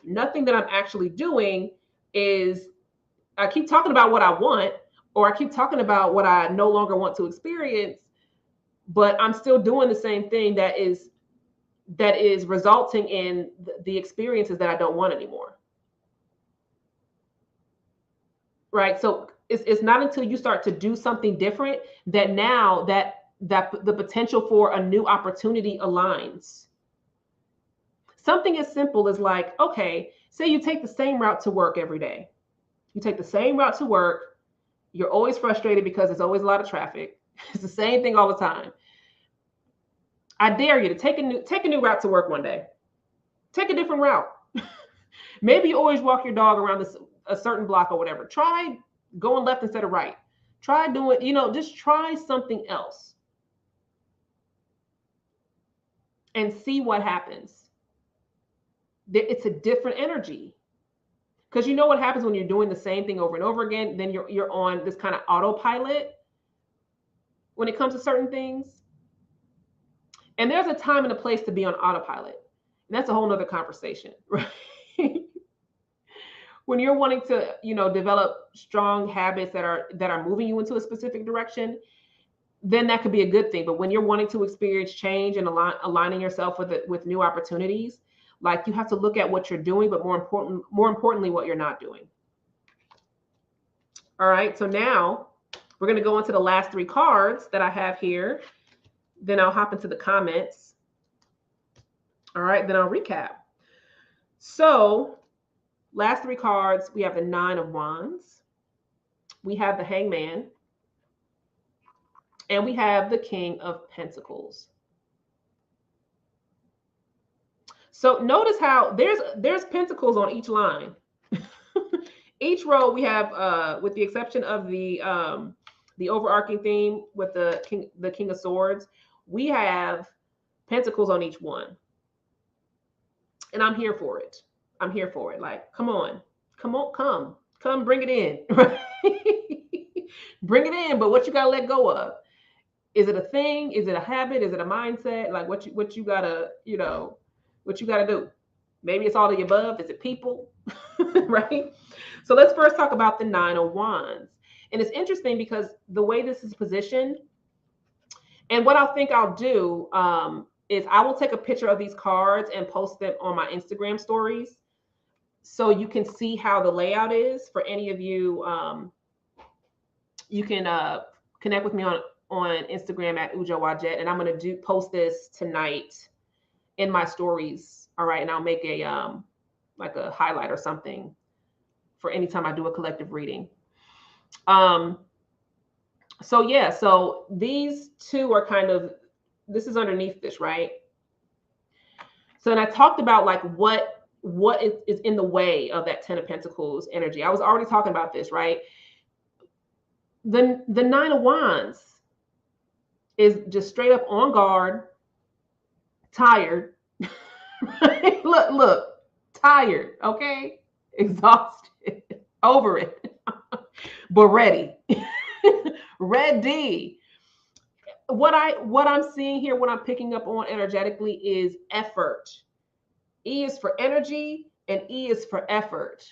nothing that I'm actually doing is, I keep talking about what I want, or I keep talking about what I no longer want to experience, but I'm still doing the same thing that is resulting in the experiences that I don't want anymore. Right? So it's not until you start to do something different that now that the potential for a new opportunity aligns. Something as simple as like, okay, say you take the same route to work every day. You take the same route to work. You're always frustrated because there's always a lot of traffic. It's the same thing all the time. I dare you to take a new route to work one day. Take a different route. Maybe you always walk your dog around a certain block or whatever. Try going left instead of right. Try doing, just try something else and see what happens. It's a different energy. Because you know what happens when you're doing the same thing over and over again, then you're on this kind of autopilot when it comes to certain things. And there's a time and a place to be on autopilot. And that's a whole nother conversation, right? When you're wanting to, develop strong habits that are moving you into a specific direction, then that could be a good thing. But when you're wanting to experience change and aligning yourself with new opportunities, like you have to look at what you're doing, but more importantly, what you're not doing. All right. So now we're going to go into the last 3 cards that I have here. Then I'll hop into the comments. All right. Then I'll recap. So last 3 cards, we have the 9 of Wands. We have the Hangman. And we have the King of Pentacles. So notice how there's pentacles on each line. Each row we have, with the exception of the overarching theme with the King of Swords, we have pentacles on each one. And I'm here for it. I'm here for it. Like, come on, come, bring it in. Bring it in. But what you gotta let go of? Is it a thing? Is it a habit? Is it a mindset? Like what you gotta, what you gotta do? Maybe it's all of the above. Is it people? Right? So let's first talk about the Nine of Wands. And it's interesting because the way this is positioned, and what I think I'll do is I will take a picture of these cards and post them on my Instagram stories, so you can see how the layout is. For any of you, you can connect with me on Instagram at Wadjet, and I'm going to post this tonight in my stories. All right, and I'll make a like a highlight or something for anytime I do a collective reading. So yeah, so these two are kind of, this is underneath this, right? So, and I talked about like what is in the way of that Ten of Pentacles energy. I was already talking about this, right? The Nine of Wands is just straight up on guard, tired. Right? Look, tired, okay? Exhausted, over it, but ready. Ready. What I'm seeing here, what I'm picking up on energetically is effort. E is for energy and E is for effort.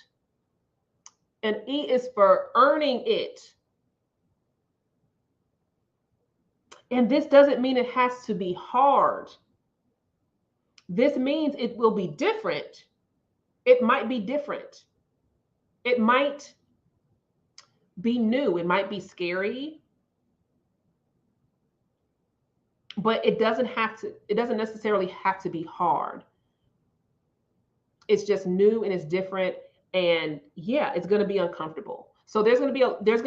And E is for earning it. And this doesn't mean it has to be hard. This means it will be different. It might be different. It might be new. It might be scary. But it doesn't necessarily have to be hard. It's just new and it's different. And yeah, it's going to be uncomfortable. So there's going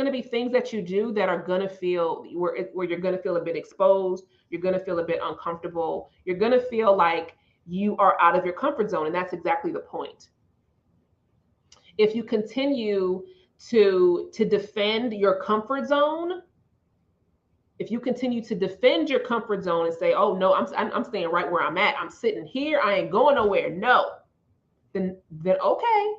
to be things that you do that are going to feel where you're going to feel a bit exposed. You're going to feel a bit uncomfortable. You're going to feel like you are out of your comfort zone. And that's exactly the point. If you continue to defend your comfort zone, if you continue to defend your comfort zone and say, oh no, I'm staying right where I'm at, I'm sitting here, I ain't going nowhere, no, then okay.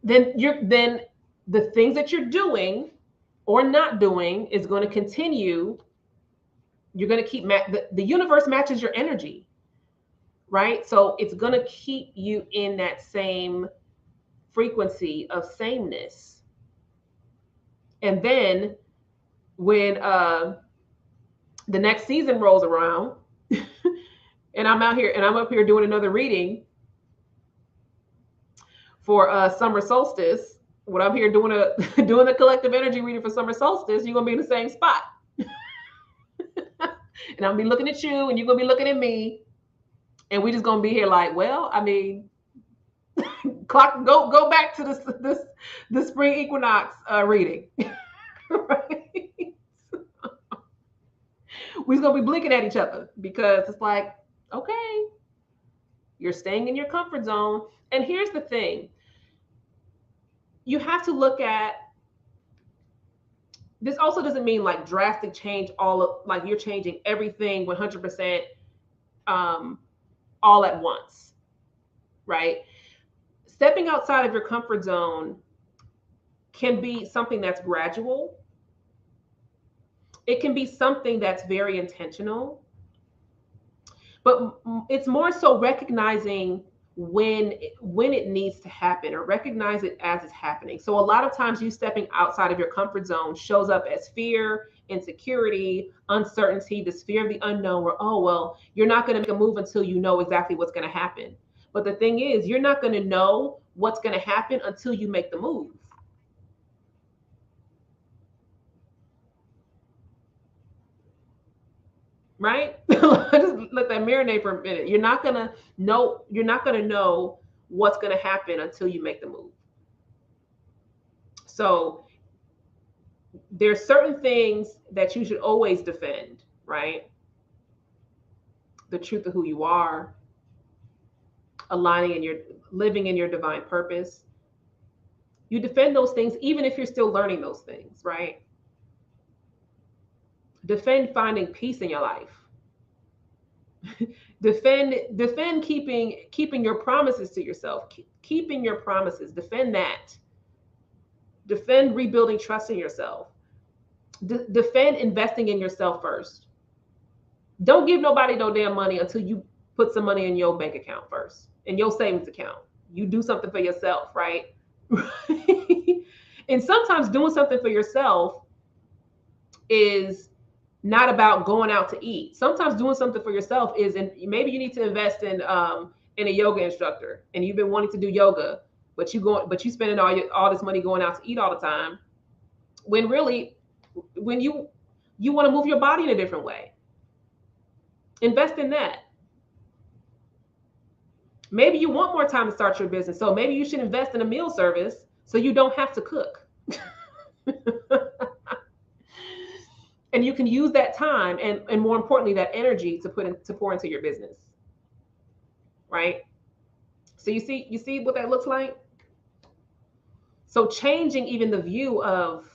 then the things that you're doing or not doing is going to continue. You're going to keep the universe matches your energy, right? So it's going to keep you in that same frequency of sameness. And then when the next season rolls around and I'm up here doing another reading for summer solstice, when I'm here doing the collective energy reading for summer solstice, you're gonna be in the same spot. And I'm gonna be looking at you and you're gonna be looking at me, and we just gonna be here like, well, I mean, clock, go back to the spring equinox reading. Right? We're gonna be blinking at each other because it's like, okay, you're staying in your comfort zone. And here's the thing, you have to look at this. Also doesn't mean like drastic change, like you're changing everything 100% all at once, right? Stepping outside of your comfort zone can be something that's gradual. It can be something that's very intentional, but it's more so recognizing when it needs to happen, or recognize it as it's happening. So a lot of times you stepping outside of your comfort zone shows up as fear, insecurity, uncertainty, this fear of the unknown, where, oh, well, you're not going to make a move until you know exactly what's going to happen. But the thing is, you're not going to know what's going to happen until you make the move. Right? Just let that marinate for a minute. You're not going to know what's going to happen until you make the move. So there's certain things that you should always defend, right? the truth of who you are, aligning in your living in your divine purpose. You defend those things even if you're still learning those things, right? Defend finding peace in your life. defend keeping your promises to yourself, keeping your promises. Defend that. Defend rebuilding trust in yourself. Defend investing in yourself first. Don't give nobody no damn money until you put some money in your bank account first, in your savings account. You do something for yourself, right? And sometimes doing something for yourself is not about going out to eat. Sometimes doing something for yourself is, and maybe you need to invest in a yoga instructor, and you've been wanting to do yoga, but you spending all this money going out to eat all the time, when really, when you want to move your body in a different way. Invest in that. Maybe you want more time to start your business, so maybe you should invest in a meal service so you don't have to cook. And you can use that time and more importantly, that energy to pour into your business. Right? So you see what that looks like? So changing even the view of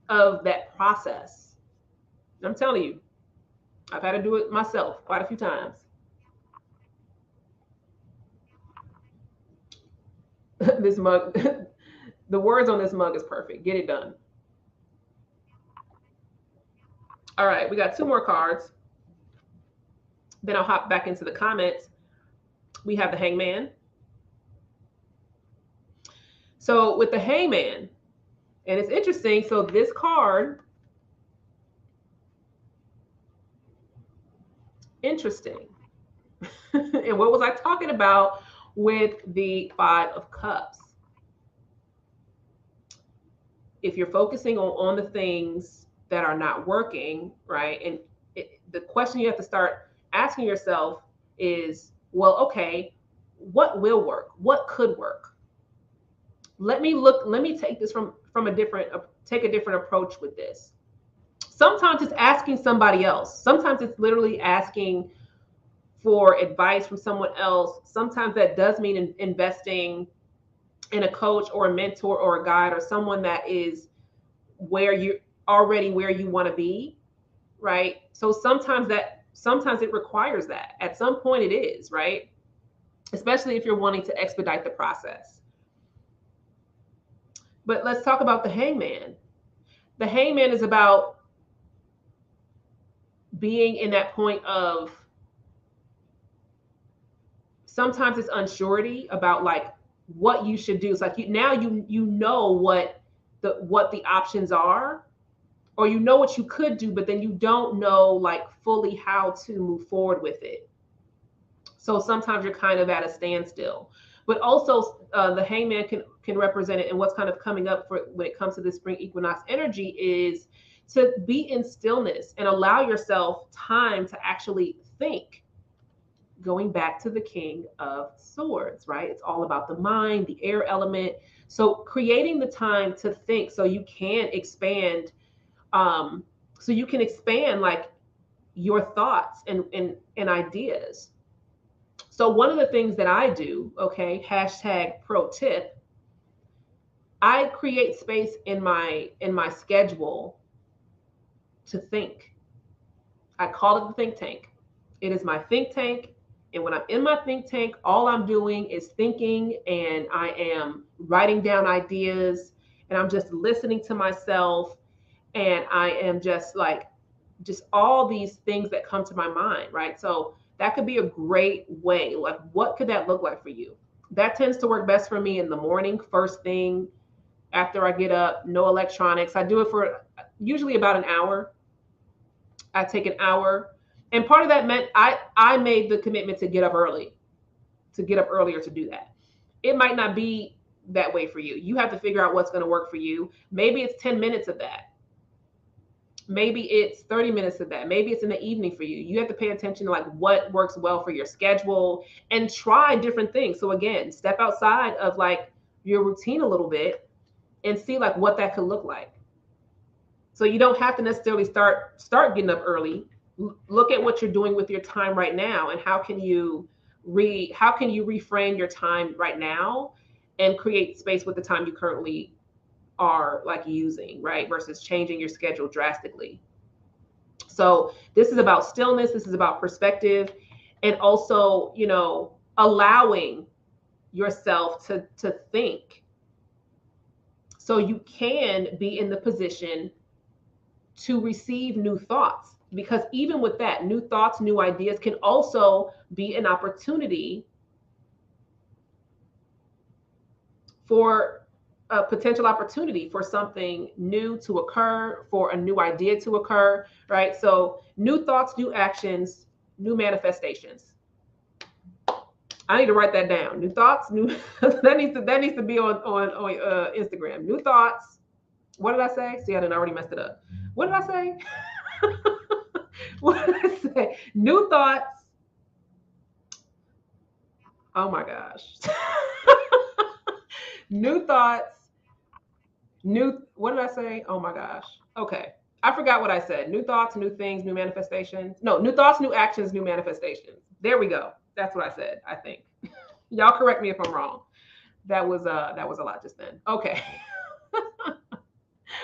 that process. I'm telling you, I've had to do it myself quite a few times. This mug, the words on this mug is perfect. Get it done. All right, we got 2 more cards. Then I'll hop back into the comments. We have the Hangman. So with the Hangman, and it's interesting. So this card, interesting. And what was I talking about with the 5 of Cups? If you're focusing on the things that are not working, right? And the question you have to start asking yourself is, well, okay, what will work? What could work? Let me take this from a different approach with this. Sometimes it's asking somebody else. Sometimes it's literally asking for advice from someone else. Sometimes that does mean investing in a coach or a mentor or a guide or someone that is where you want to be, right? So sometimes it requires that. At some point it is, right? Especially if you're wanting to expedite the process. But let's talk about the Hangman. The Hangman is about being in that point of, sometimes it's unsurety about like what you should do. It's like you know what the options are, or you know what you could do, but then you don't know like fully how to move forward with it. So sometimes you're kind of at a standstill. But also the Hangman can represent it, and what's kind of coming up for when it comes to the spring equinox energy is to be in stillness and allow yourself time to actually think. Going back to the King of Swords, right? It's all about the mind, the air element. So creating the time to think so you can expand, like your thoughts and ideas. So one of the things that I do, okay, #pro tip, I create space in my schedule to think. I call it the think tank. It is my think tank. And when I'm in my think tank, all I'm doing is thinking, and I am writing down ideas, and I'm just listening to myself, and I am just all these things that come to my mind, right? So that could be a great way. Like, what could that look like for you? That tends to work best for me in the morning, first thing after I get up, no electronics. I do it for usually about an hour. I take an hour. And part of that meant I made the commitment to get up earlier to do that. It might not be that way for you. You have to figure out what's going to work for you. Maybe it's 10 minutes of that. Maybe it's 30 minutes of that. Maybe it's in the evening for you. You have to pay attention to like what works well for your schedule and try different things. So again, step outside of like your routine a little bit and see like what that could look like. So you don't have to necessarily start getting up early. Look at what you're doing with your time right now, and how can you reframe your time right now and create space with the time you currently are like using, right? Versus changing your schedule drastically. So this is about stillness, this is about perspective, and also, allowing yourself to think, so you can be in the position to receive new thoughts. Because even with that, new thoughts, new ideas can also be an opportunity for a potential opportunity for something new to occur, for a new idea to occur, right? So new thoughts, new actions, new manifestations. I need to write that down. New thoughts, new that needs to be on Instagram. New thoughts. What did I say? See, I didn't already messed it up. What did I say? What did I say? New thoughts. Oh my gosh. New thoughts. What did I say? Oh my gosh. Okay. I forgot what I said. New thoughts, new things, new manifestations. No, new thoughts, new actions, new manifestations. There we go. That's what I said, I think. Y'all correct me if I'm wrong. That was a lot just then. Okay.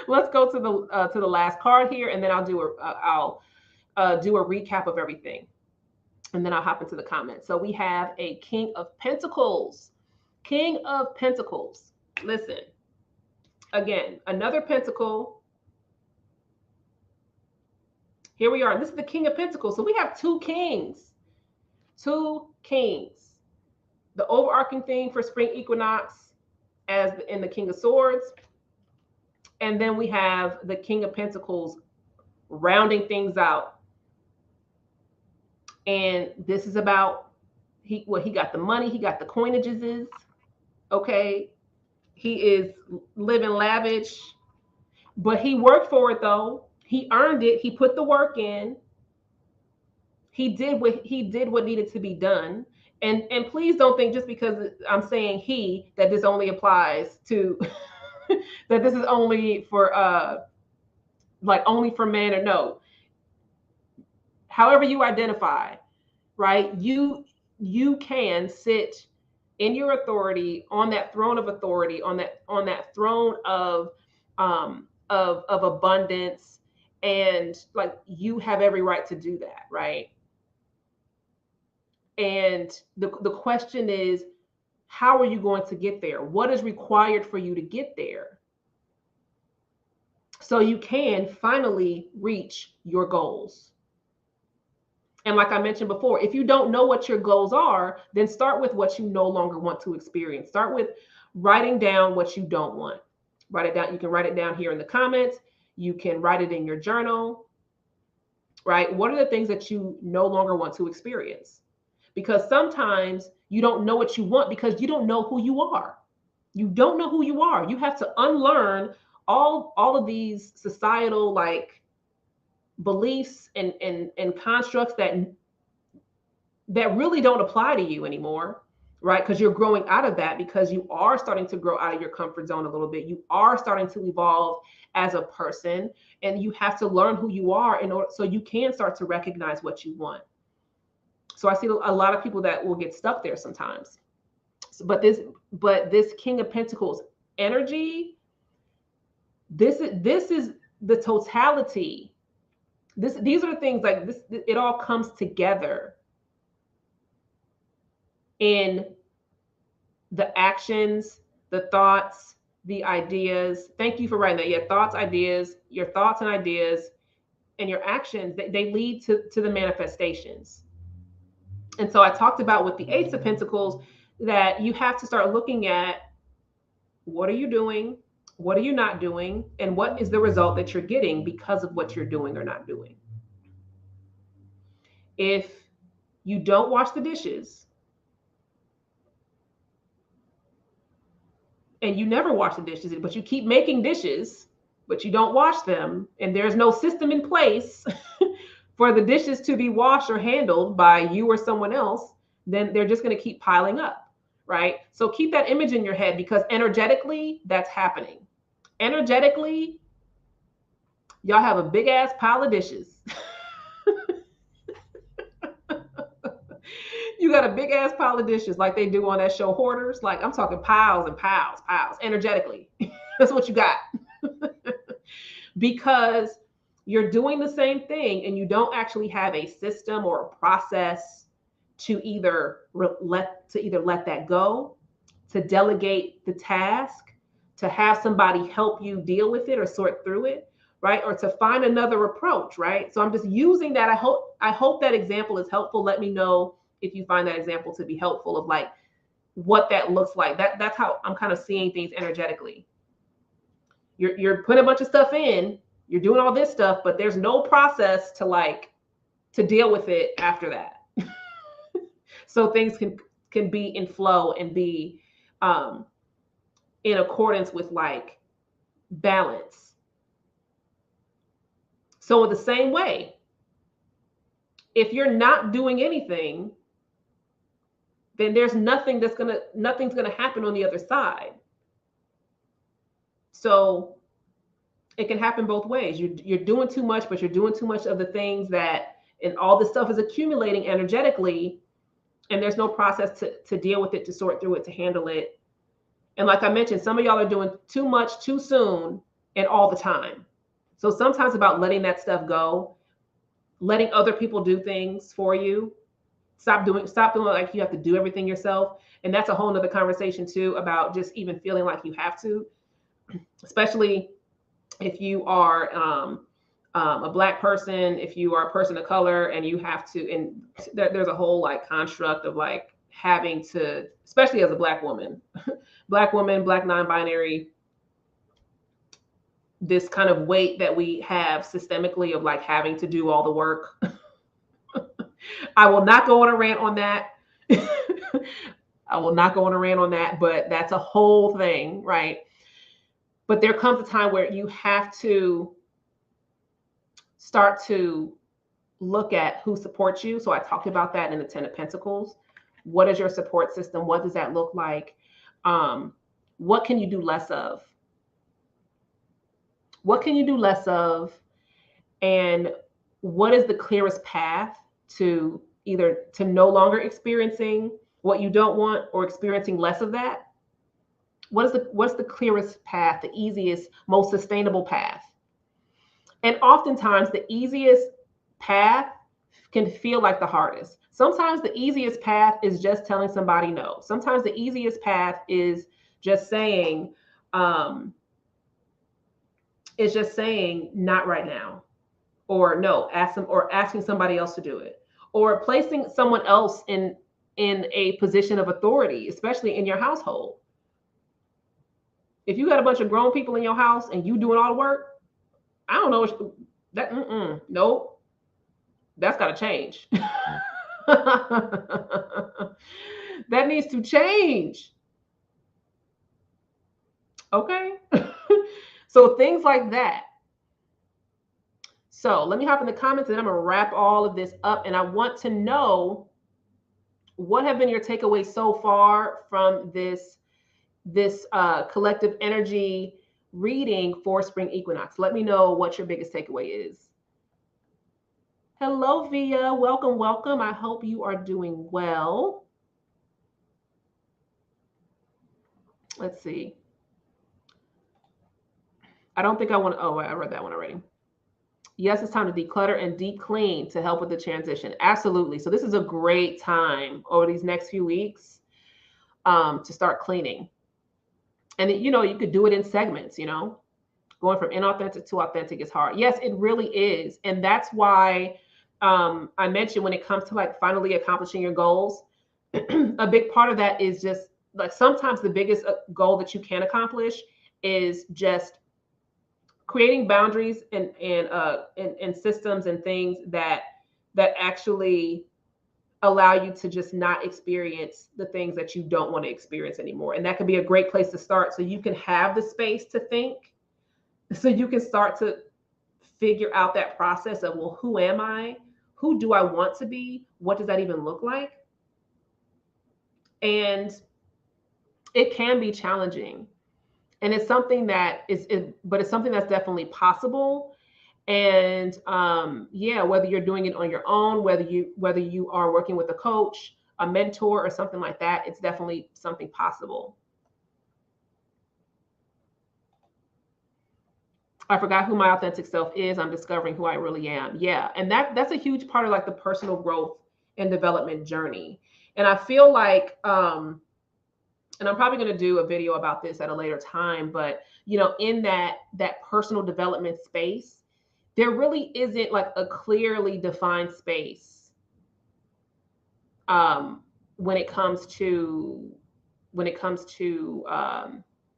Let's go to the last card here, and then I'll do a recap of everything, and then I'll hop into the comments. So we have a King of Pentacles. King of Pentacles. Listen, again, another pentacle. Here we are. This is the King of Pentacles. So we have two kings. Two kings. The overarching theme for spring equinox as in the King of Swords. And then we have the King of Pentacles rounding things out. And this is about, he got the money, he got the coinages, okay? He is living lavish, but he worked for it though. He earned it, he put the work in. He did what needed to be done. And please don't think just because I'm saying that this only applies to that this is only for only for men, or no. However you identify, right? You can sit in your authority, on that throne of authority, on that throne of abundance, and like you have every right to do that, right? And the question is, how are you going to get there? What is required for you to get there? So you can finally reach your goals. And like I mentioned before, if you don't know what your goals are, then start with what you no longer want to experience. Start with writing down what you don't want. Write it down. You can write it down here in the comments. You can write it in your journal, right? What are the things that you no longer want to experience? Because sometimes you don't know what you want because you don't know who you are. You don't know who you are. You have to unlearn all of these societal beliefs and constructs that really don't apply to you anymore, right? Because you're growing out of that, because you are starting to grow out of your comfort zone a little bit. You are starting to evolve as a person, and you have to learn who you are in order so you can start to recognize what you want. So I see a lot of people that will get stuck there sometimes. But this King of Pentacles energy, this is the totality. These are the things like this. It all comes together in the actions, the thoughts, the ideas. Thank you for writing that. Your thoughts and ideas, and your actions. They lead to the manifestations. And so I talked about with the Ace of Pentacles that you have to start looking at, what are you doing? What are you not doing? And what is the result that you're getting because of what you're doing or not doing? If you don't wash the dishes, and you never wash the dishes, but you keep making dishes, but you don't wash them, and there's no system in place for the dishes to be washed or handled by you or someone else, then they're just going to keep piling up, right? So keep that image in your head, because energetically, that's happening. Energetically, y'all have a big ass pile of dishes. got a big ass pile of dishes like they do on that show Hoarders. Like I'm talking piles and piles, energetically. That's what you got. Because you're doing the same thing and you don't actually have a system or a process to either let that go, to delegate the task, to have somebody help you deal with it or sort through it, right? Or to find another approach, right? So I'm just using that. I hope that example is helpful. Let me know if you find that example to be helpful of like what that looks like. That's how I'm kind of seeing things energetically. You're putting a bunch of stuff in, you're doing all this stuff, but there's no process to deal with it after that. So things can be in flow and be in accordance with like balance. So in the same way, if you're not doing anything, then there's nothing's gonna happen on the other side. So it can happen both ways. You're doing too much, but you're doing too much of the things that, and all this stuff is accumulating energetically, and there's no process to deal with it, to sort through it, to handle it. And like I mentioned, some of y'all are doing too much too soon and all the time. So sometimes it's about letting that stuff go, letting other people do things for you. Stop doing like you have to do everything yourself. And that's a whole nother conversation too, about just even feeling like you have to, especially if you are a Black person, if you are a person of color, and you have to, and there's a whole like construct of like having to, especially as a Black woman, Black non-binary, this kind of weight that we have systemically of like having to do all the work. I will not go on a rant on that. I will not go on a rant on that, but that's a whole thing, right? But there comes a time where you have to start to look at who supports you. So I talked about that in the 10 of Pentacles. What is your support system? What does that look like? What can you do less of? What can you do less of? And what is the clearest path to either to no longer experiencing what you don't want or experiencing less of that? What's the clearest path, the easiest, most sustainable path? And oftentimes the easiest path can feel like the hardest. Sometimes the easiest path is just telling somebody no. Sometimes the easiest path is just saying, not right now, or no, asking somebody else to do it, or placing someone else in a position of authority, especially in your household. If you got a bunch of grown people in your house and you doing all the work, I don't know that. Nope, that's got to change. That needs to change. Okay. So things like that. So let me hop in the comments and I'm going to wrap all of this up. And I want to know, what have been your takeaways so far from this collective energy reading for spring equinox? Let me know what your biggest takeaway is. Hello, Via. Welcome. I hope you are doing well. Let's see. I don't think I want to, oh, I read that one already. Yes, it's time to declutter and deep clean to help with the transition. Absolutely. So this is a great time over these next few weeks to start cleaning. And you could do it in segments, going from inauthentic to authentic is hard. Yes, it really is. And that's why I mentioned when it comes to like finally accomplishing your goals, a big part of that is just like sometimes the biggest goal that you can accomplish is just creating boundaries and systems and things that actually allow you to just not experience the things that you don't want to experience anymore. And that can be a great place to start, so you can have the space to think, so you can start to figure out that process of, well, who am I? Who do I want to be? What does that even look like? And it can be challenging. And it's something that but it's something that's definitely possible. And whether you're doing it on your own, whether you are working with a coach, a mentor or something like that, it's definitely something possible. I forgot who my authentic self is. I'm discovering who I really am. Yeah. And that's a huge part of like the personal growth and development journey. And I feel like, and I'm probably going to do a video about this at a later time, but in that personal development space, there really isn't like a clearly defined space when it comes to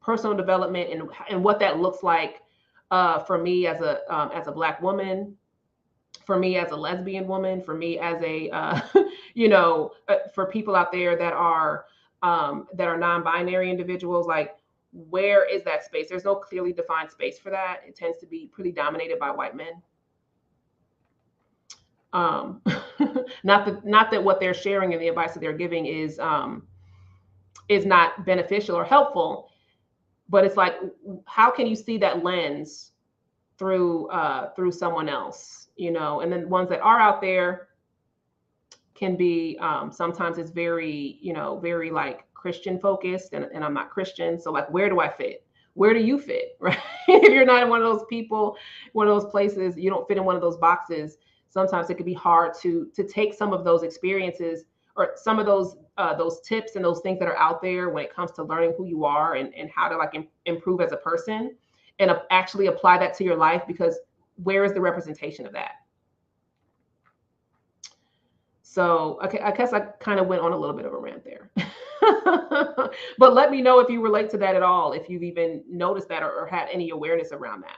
personal development and what that looks like for me as a Black woman, for me as a lesbian woman, for me as a for people out there that are non-binary individuals. Like, where is that space? There's no clearly defined space for that. It tends to be pretty dominated by white men. Not that what they're sharing and the advice that they're giving is not beneficial or helpful, but it's like, how can you see that lens through someone else, and then ones that are out there can be sometimes it's very very like Christian focused, and I'm not Christian, so like, where do I fit? Where do you fit? Right? If you're not in one of those people, one of those places, you don't fit in one of those boxes. Sometimes it can be hard to take some of those experiences or some of those tips and those things that are out there when it comes to learning who you are and how to like improve as a person, and actually apply that to your life, because where is the representation of that? So, okay, I guess I kind of went on a little bit of a rant there. But let me know if you relate to that at all, if you've even noticed that or had any awareness around that.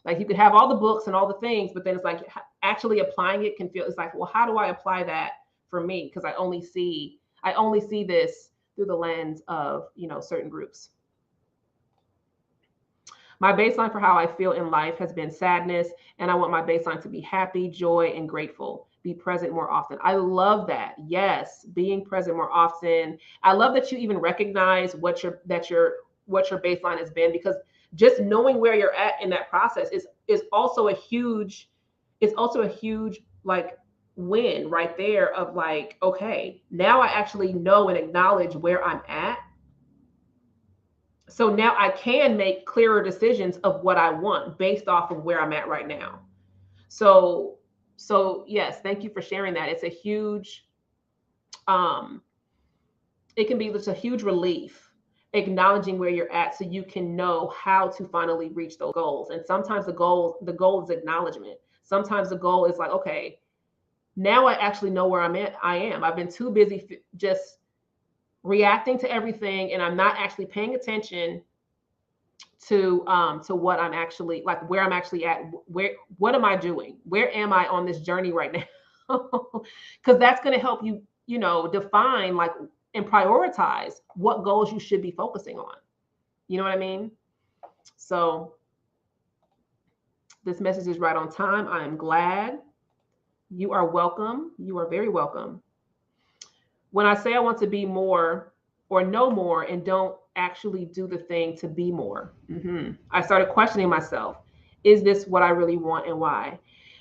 Like, you could have all the books and all the things, but then it's like actually applying it can feel, it's like, well, how do I apply that for me? Because I only see this through the lens of, certain groups. My baseline for how I feel in life has been sadness, and I want my baseline to be happy, joy, and grateful. Be present more often. I love that. Yes, being present more often. I love that you even recognize what your baseline has been, because just knowing where you're at in that process is also a huge like win right there of like, okay, now I actually know and acknowledge where I'm at. So now I can make clearer decisions of what I want based off of where I'm at right now. So yes, thank you for sharing that. It's a huge, it can be just a huge relief acknowledging where you're at, so you can know how to finally reach those goals. And sometimes the goal is acknowledgement. Sometimes the goal is like, okay, now I actually know where I am. I've been too busy just reacting to everything, and I'm not actually paying attention to what I'm actually like, where I'm actually at, what am I doing? Where am I on this journey right now? Because that's going to help you, define like and prioritize what goals you should be focusing on. You know what I mean? So this message is right on time. I am glad. You are welcome. You are very welcome. When I say I want to be more or know more and don't actually do the thing to be more, I started questioning myself. Is this what I really want, and why?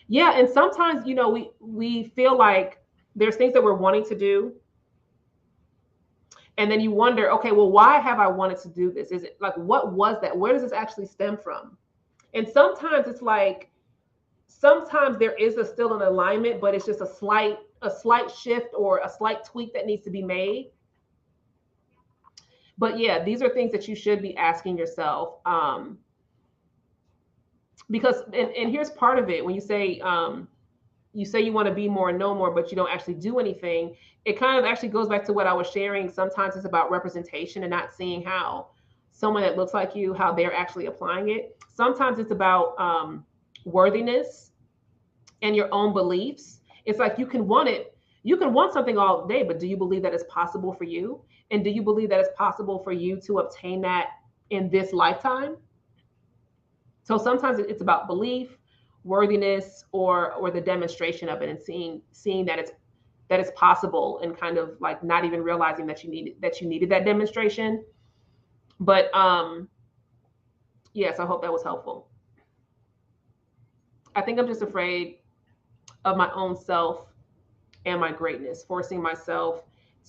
Yeah. And sometimes, we feel like there's things that we're wanting to do. And then you wonder, okay, well, why have I wanted to do this? Is it like, what was that? Where does this actually stem from? And sometimes it's like, sometimes there is still an alignment, but it's just a slight shift or a slight tweak that needs to be made. But yeah, these are things that you should be asking yourself. Because, and here's part of it. When you say you want to be more and know more, but you don't actually do anything, it kind of actually goes back to what I was sharing. Sometimes it's about representation and not seeing how someone that looks like you, how they're actually applying it. Sometimes it's about worthiness and your own beliefs. It's like, you can want something all day, but do you believe that it's possible for you? And do you believe that it's possible for you to obtain that in this lifetime? So sometimes it's about belief, worthiness, or the demonstration of it, and seeing that it's possible, and kind of like not even realizing that you needed that demonstration. But yes, I hope that was helpful. I think I'm just afraid of my own self and my greatness, forcing myself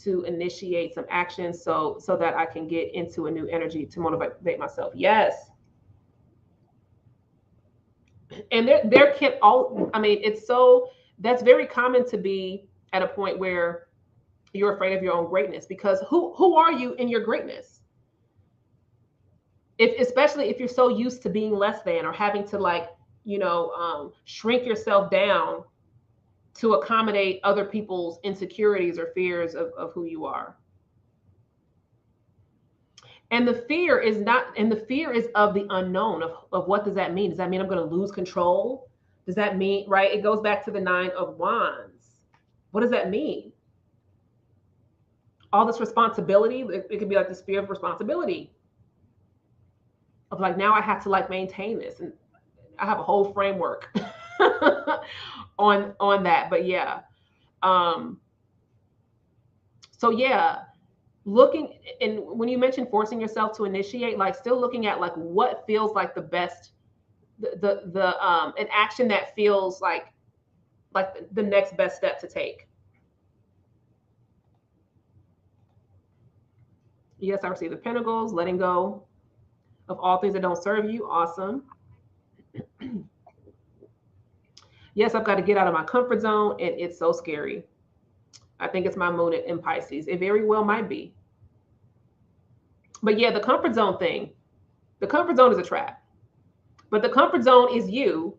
to initiate some action so that I can get into a new energy to motivate myself. Yes. And there can all, I mean, that's very common to be at a point where you're afraid of your own greatness, because who are you in your greatness? Especially if you're so used to being less than, or having to, like, shrink yourself down to accommodate other people's insecurities or fears of who you are. And the fear is of the unknown, of what does that mean? Does that mean I'm going to lose control? Does that mean, right? It goes back to the 9 of Wands. What does that mean? All this responsibility, it could be like this fear of responsibility. Of like, now I have to like maintain this. And I have a whole framework on that. But yeah. So yeah, looking, and when you mentioned forcing yourself to initiate, like still looking at like what feels like the best, an action that feels like the next best step to take. Yes, I receive the Pentacles, letting go of all things that don't serve you. Awesome. Yes, I've got to get out of my comfort zone, and it's so scary. I think it's my moon in Pisces. It very well might be. But yeah, the comfort zone thing. The comfort zone is a trap. But the comfort zone is the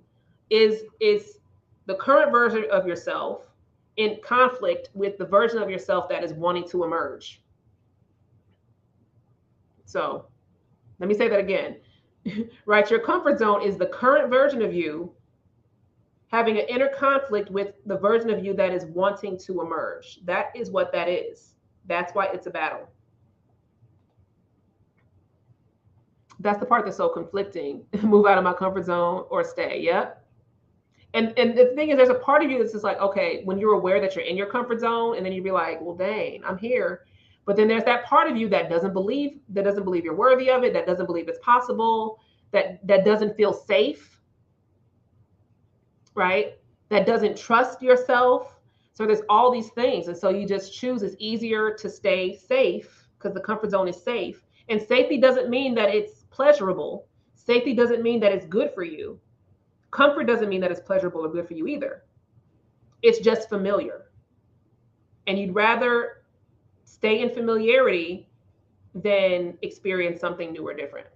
current version of yourself in conflict with the version of yourself that is wanting to emerge. So let me say that again. Right? Your comfort zone is the current version of you having an inner conflict with the version of you that is wanting to emerge. That is what that is. That's why it's a battle. That's the part that's so conflicting. Move out of my comfort zone or stay. Yep. And the thing is, there's a part of you that's just like, okay, when you're aware that you're in your comfort zone, and then you'd be like, well, dang, I'm here. But then there's that part of you that doesn't believe you're worthy of it, that doesn't believe it's possible, that doesn't feel safe, right? That doesn't trust yourself. So there's all these things. And so you just choose, it's easier to stay safe because the comfort zone is safe. And safety doesn't mean that it's pleasurable. Safety doesn't mean that it's good for you. Comfort doesn't mean that it's pleasurable or good for you either. It's just familiar. And you'd rather stay in familiarity than experience something new or different.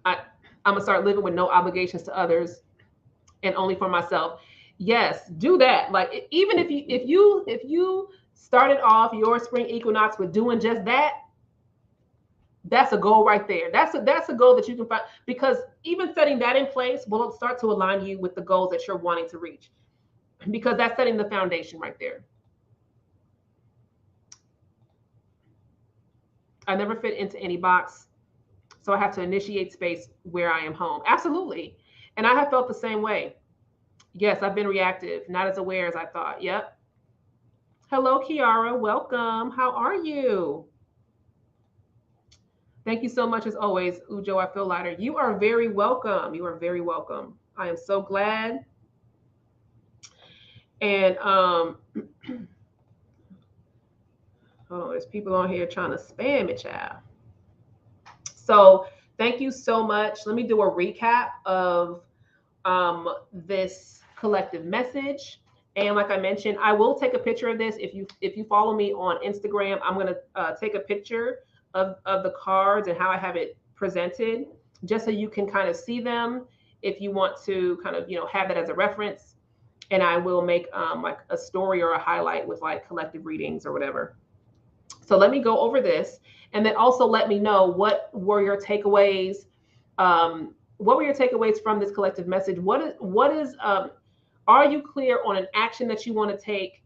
I'm gonna start living with no obligations to others and only for myself. Yes, do that. Like, even if you started off your spring equinox with doing just that, that's a goal right there. That's a goal that you can find, because even setting that in place will start to align you with the goals that you're wanting to reach, because that's setting the foundation right there. I never fit into any box, so I have to initiate space where I am home. Absolutely. And I have felt the same way. Yes, I've been reactive, not as aware as I thought. Yep. Hello, Kiara. Welcome. How are you? Thank you so much, as always, Ujo. I feel lighter. You are very welcome. You are very welcome. I am so glad. And hold on, there's people on here trying to spam it, child. So thank you so much. Let me do a recap of this collective message. And like I mentioned, I will take a picture of this. If you follow me on Instagram, I'm going to take a picture of the cards and how I have it presented, just so you can kind of see them if you want to kind of, have that as a reference. And I will make like a story or a highlight with like collective readings or whatever. So let me go over this, and then also let me know what were your takeaways. What were your takeaways from this collective message? Are you clear on an action that you want to take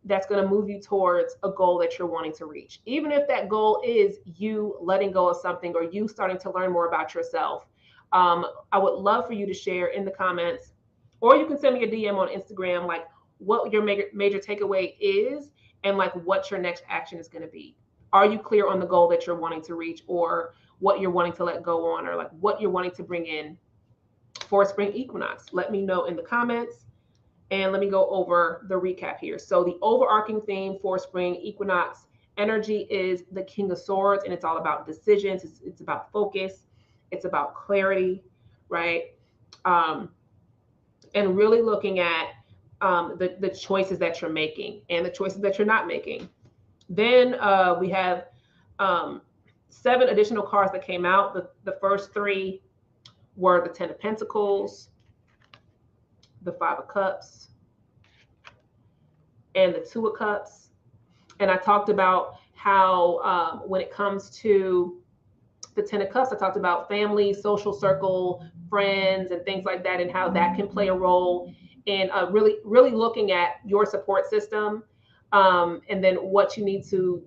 that's going to move you towards a goal that you're wanting to reach? Even if that goal is you letting go of something or you starting to learn more about yourself. I would love for you to share in the comments, or you can send me a DM on Instagram, like what your major takeaway is and like what your next action is going to be. Are you clear on the goal that you're wanting to reach, or what you're wanting to let go on, or like what you're wanting to bring in for spring equinox? Let me know in the comments. And let me go over the recap here. So the overarching theme for spring equinox energy is the King of Swords, and it's all about decisions. It's about focus. It's about clarity, right? Um, and really looking at the choices that you're making and the choices that you're not making. Then we have 7 additional cards that came out. The first 3 were the 10 of Pentacles, the 5 of Cups, and the 2 of Cups. And I talked about how when it comes to the 10 of Cups, I talked about family, social circle, friends, and things like that, and how that can play a role in really looking at your support system, and then what you need to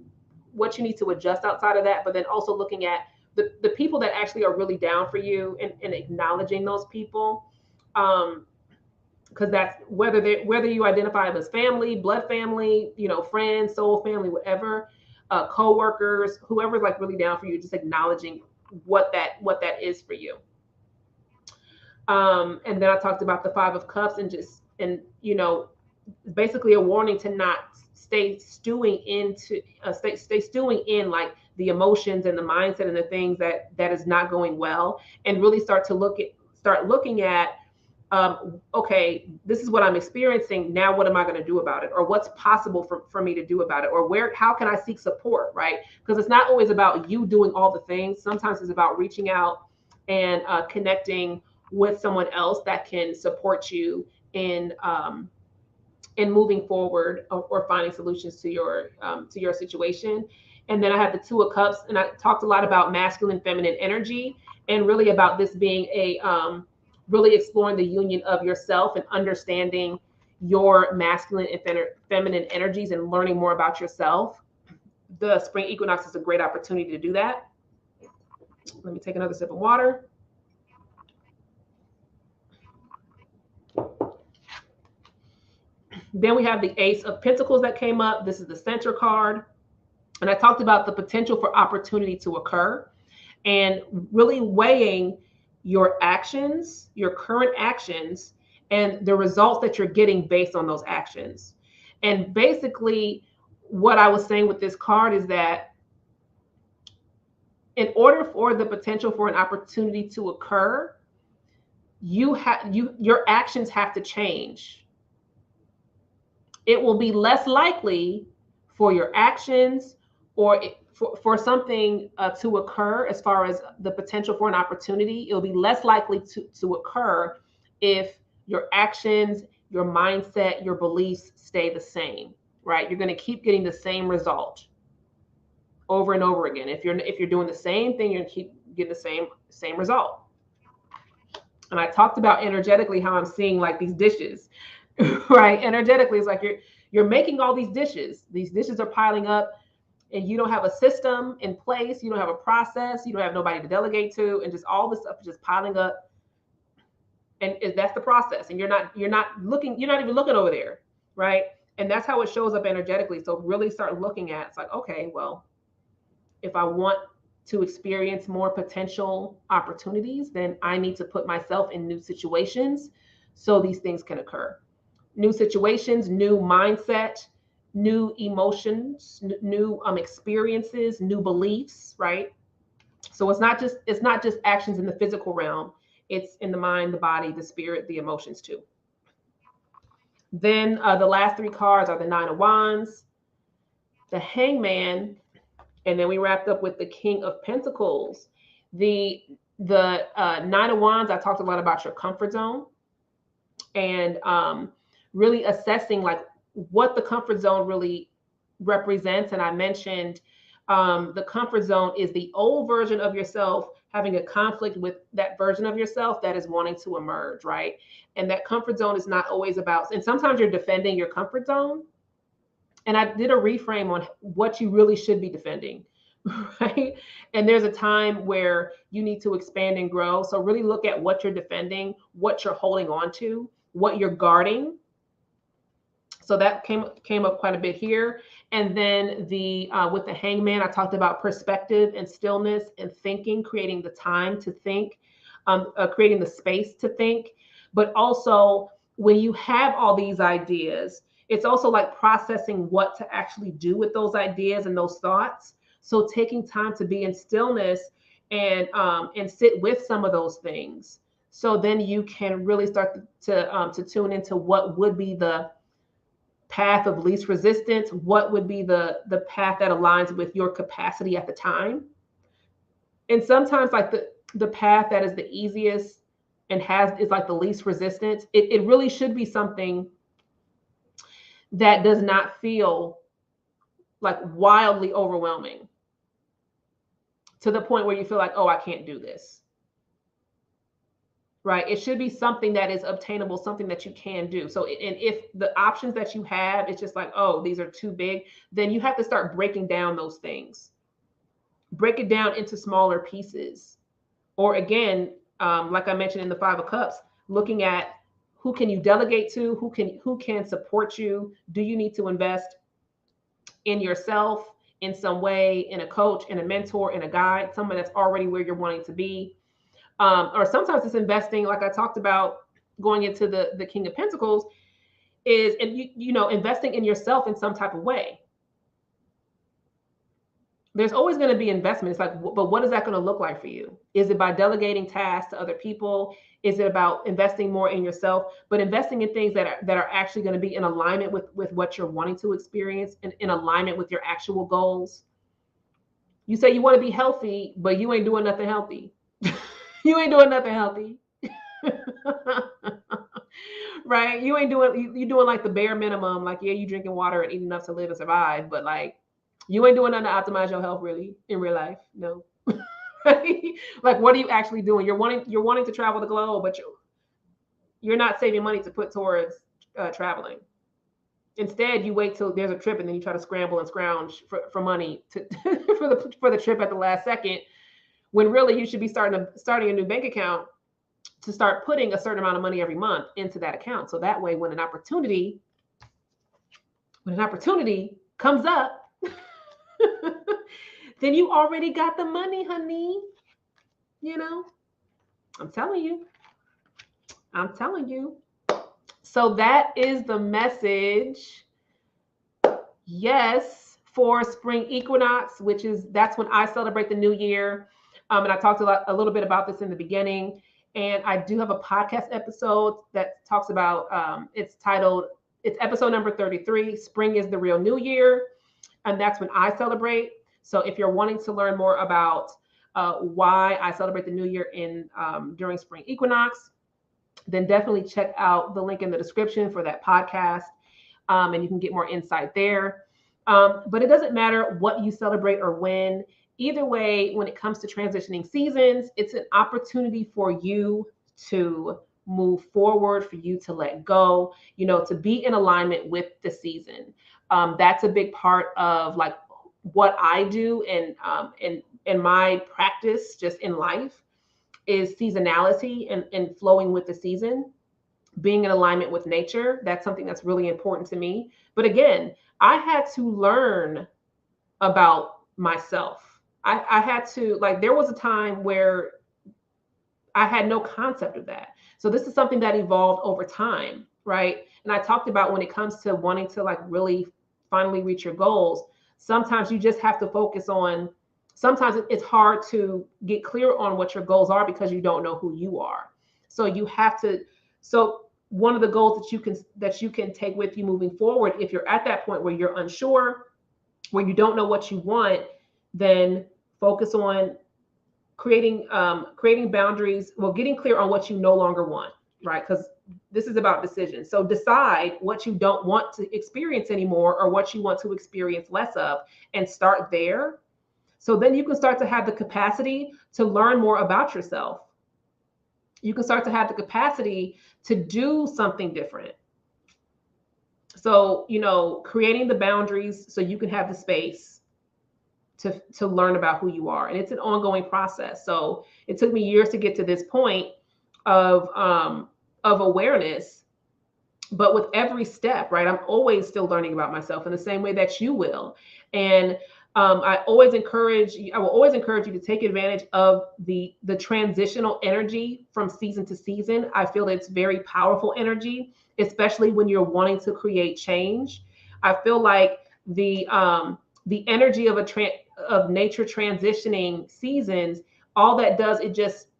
adjust outside of that, but then also looking at the people that actually are really down for you, and acknowledging those people. Because that's whether you identify them as family, blood family, friends, soul family, whatever, co-workers, whoever's like really down for you, just acknowledging what that is for you. And then I talked about the 5 of Cups, and basically a warning to not stay stewing in like the emotions and the mindset and the things that is not going well, and really start looking at okay, this is what I'm experiencing. Now, what am I going to do about it? Or what's possible for me to do about it? Or how can I seek support, right? Because it's not always about you doing all the things. Sometimes it's about reaching out and connecting with someone else that can support you in moving forward, or finding solutions to your situation. And then I have the 2 of Cups, and I talked a lot about masculine, feminine energy, and really about this being really exploring the union of yourself and understanding your masculine and feminine energies and learning more about yourself. The spring equinox is a great opportunity to do that. Let me take another sip of water. Then we have the Ace of Pentacles that came up. This is the center card. And I talked about the potential for opportunity to occur, and really weighing your actions, your current actions, and the results that you're getting based on those actions. And basically, what I was saying with this card is that in order for the potential for an opportunity to occur, your actions have to change. It will be less likely for your actions or for something to occur, as far as the potential for an opportunity. It'll be less likely to occur if your actions, your mindset, your beliefs stay the same, right? You're going to keep getting the same result over and over again. If you're doing the same thing, you're going to keep getting the same result. And I talked about energetically how I'm seeing like these dishes, right? Energetically, it's like you're making all these dishes. These dishes are piling up, and you don't have a system in place. You don't have a process. You don't have nobody to delegate to, and just all this stuff is just piling up. And that's the process. And you're not even looking over there, right? And that's how it shows up energetically. So really start looking at, it's like, okay, well, if I want to experience more potential opportunities, then I need to put myself in new situations so these things can occur. New situations, new mindset, new emotions, new experiences, new beliefs, right? So it's not just actions in the physical realm. It's in the mind, the body, the spirit, the emotions too. Then the last 3 cards are the 9 of Wands, the Hangman, and then we wrapped up with the King of Pentacles. The 9 of Wands, I talked a lot about your comfort zone, and really assessing like what the comfort zone really represents. And I mentioned the comfort zone is the old version of yourself having a conflict with that version of yourself that is wanting to emerge, right? And that comfort zone is not always about, and sometimes you're defending your comfort zone. And I did a reframe on what you really should be defending, right? And there's a time where you need to expand and grow. So really look at what you're defending, what you're holding on to, what you're guarding. So that came up quite a bit here. And then with the Hangman, I talked about perspective and stillness and thinking, creating the time to think, creating the space to think, but also when you have all these ideas, it's also like processing what to actually do with those ideas and those thoughts. So taking time to be in stillness and sit with some of those things. So then you can really start to tune into what would be the path of least resistance, what would be the path that aligns with your capacity at the time. And sometimes like the path that is the easiest and has is like the least resistance, it really should be something that does not feel like wildly overwhelming to the point where you feel like, oh, I can't do this. Right? It should be something that is obtainable, something that you can do. So, and if the options that you have, it's just like, oh, these are too big, then you have to start breaking down those things. Break it down into smaller pieces. Or again, like I mentioned in the Five of Cups, looking at who can you delegate to, who can support you. Do you need to invest in yourself in some way, in a coach, in a mentor, in a guide, someone that's already where you're wanting to be? Or sometimes it's investing, like I talked about going into the King of Pentacles, is, and you know, investing in yourself in some type of way. There's always going to be investment. It's like, but what is that going to look like for you? Is it by delegating tasks to other people? Is it about investing more in yourself, but investing in things that are actually going to be in alignment with what you're wanting to experience and in alignment with your actual goals? You say you want to be healthy, but you ain't doing nothing healthy. You ain't doing nothing healthy. Right? You ain't doing, you doing like the bare minimum. Like, yeah, you drinking water and eating enough to live and survive, but like, you ain't doing nothing to optimize your health really in real life. No. Like, what are you actually doing? You're wanting to travel the globe, but you're not saving money to put towards traveling. Instead, you wait till there's a trip and then you try to scramble and scrounge for money to for the trip at the last second, when really you should be starting a new bank account to start putting a certain amount of money every month into that account. So that way, when an opportunity comes up, then you already got the money, honey. You know, I'm telling you. So that is the message. Yes, for spring equinox, that's when I celebrate the new year. And I talked a little bit about this in the beginning. And I do have a podcast episode that talks about, it's episode number 33, Spring is the Real New Year. And that's when I celebrate. So if you're wanting to learn more about why I celebrate the new year during spring equinox, then definitely check out the link in the description for that podcast. And you can get more insight there. But it doesn't matter what you celebrate or when. Either way, when it comes to transitioning seasons, it's an opportunity for you to move forward, for you to let go, to be in alignment with the season. That's a big part of like what I do and my practice just in life is seasonality and flowing with the season, being in alignment with nature. That's something that's really important to me. But again, I had to learn about myself. I had to, like, there was a time where I had no concept of that. So this is something that evolved over time, right? And I talked about when it comes to wanting to like really finally reach your goals, sometimes you just have to focus on, sometimes it's hard to get clear on what your goals are because you don't know who you are. So you have to, so one of the goals that you can take with you moving forward, if you're at that point where you're unsure, where you don't know what you want, then focus on creating boundaries, getting clear on what you no longer want, right? Because this is about decisions. So decide what you don't want to experience anymore or what you want to experience less of and start there. So then you can start to have the capacity to learn more about yourself. You can start to have the capacity to do something different. So, creating the boundaries so you can have the space to learn about who you are. And it's an ongoing process. So it took me years to get to this point of awareness. But with every step, right, I'm always still learning about myself in the same way that you will. And I will always encourage you to take advantage of the transitional energy from season to season. I feel it's very powerful energy, especially when you're wanting to create change. I feel like the energy of of nature transitioning seasons, all that does,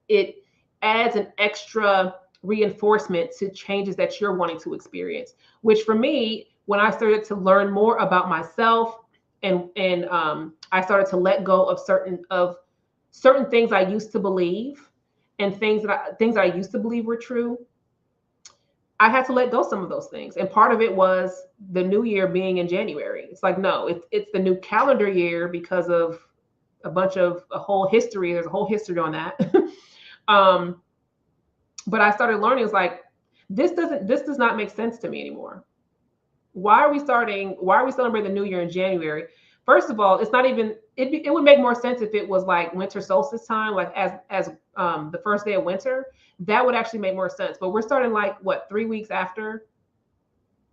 it adds an extra reinforcement to changes that you're wanting to experience. Which for me, when I started to learn more about myself, and I started to let go of certain things I used to believe, and things I used to believe were true. I had to let go some of those things, and part of it was the new year being in January. It's like, no, it's the new calendar year because of a whole history. There's a whole history on that. um, but I started learning. It's like, this does not make sense to me anymore. Why are we celebrating the new year in January? First of all, it's not even, it would make more sense if it was like winter solstice time, like as the first day of winter. That would actually make more sense. But we're starting like what, 3 weeks after?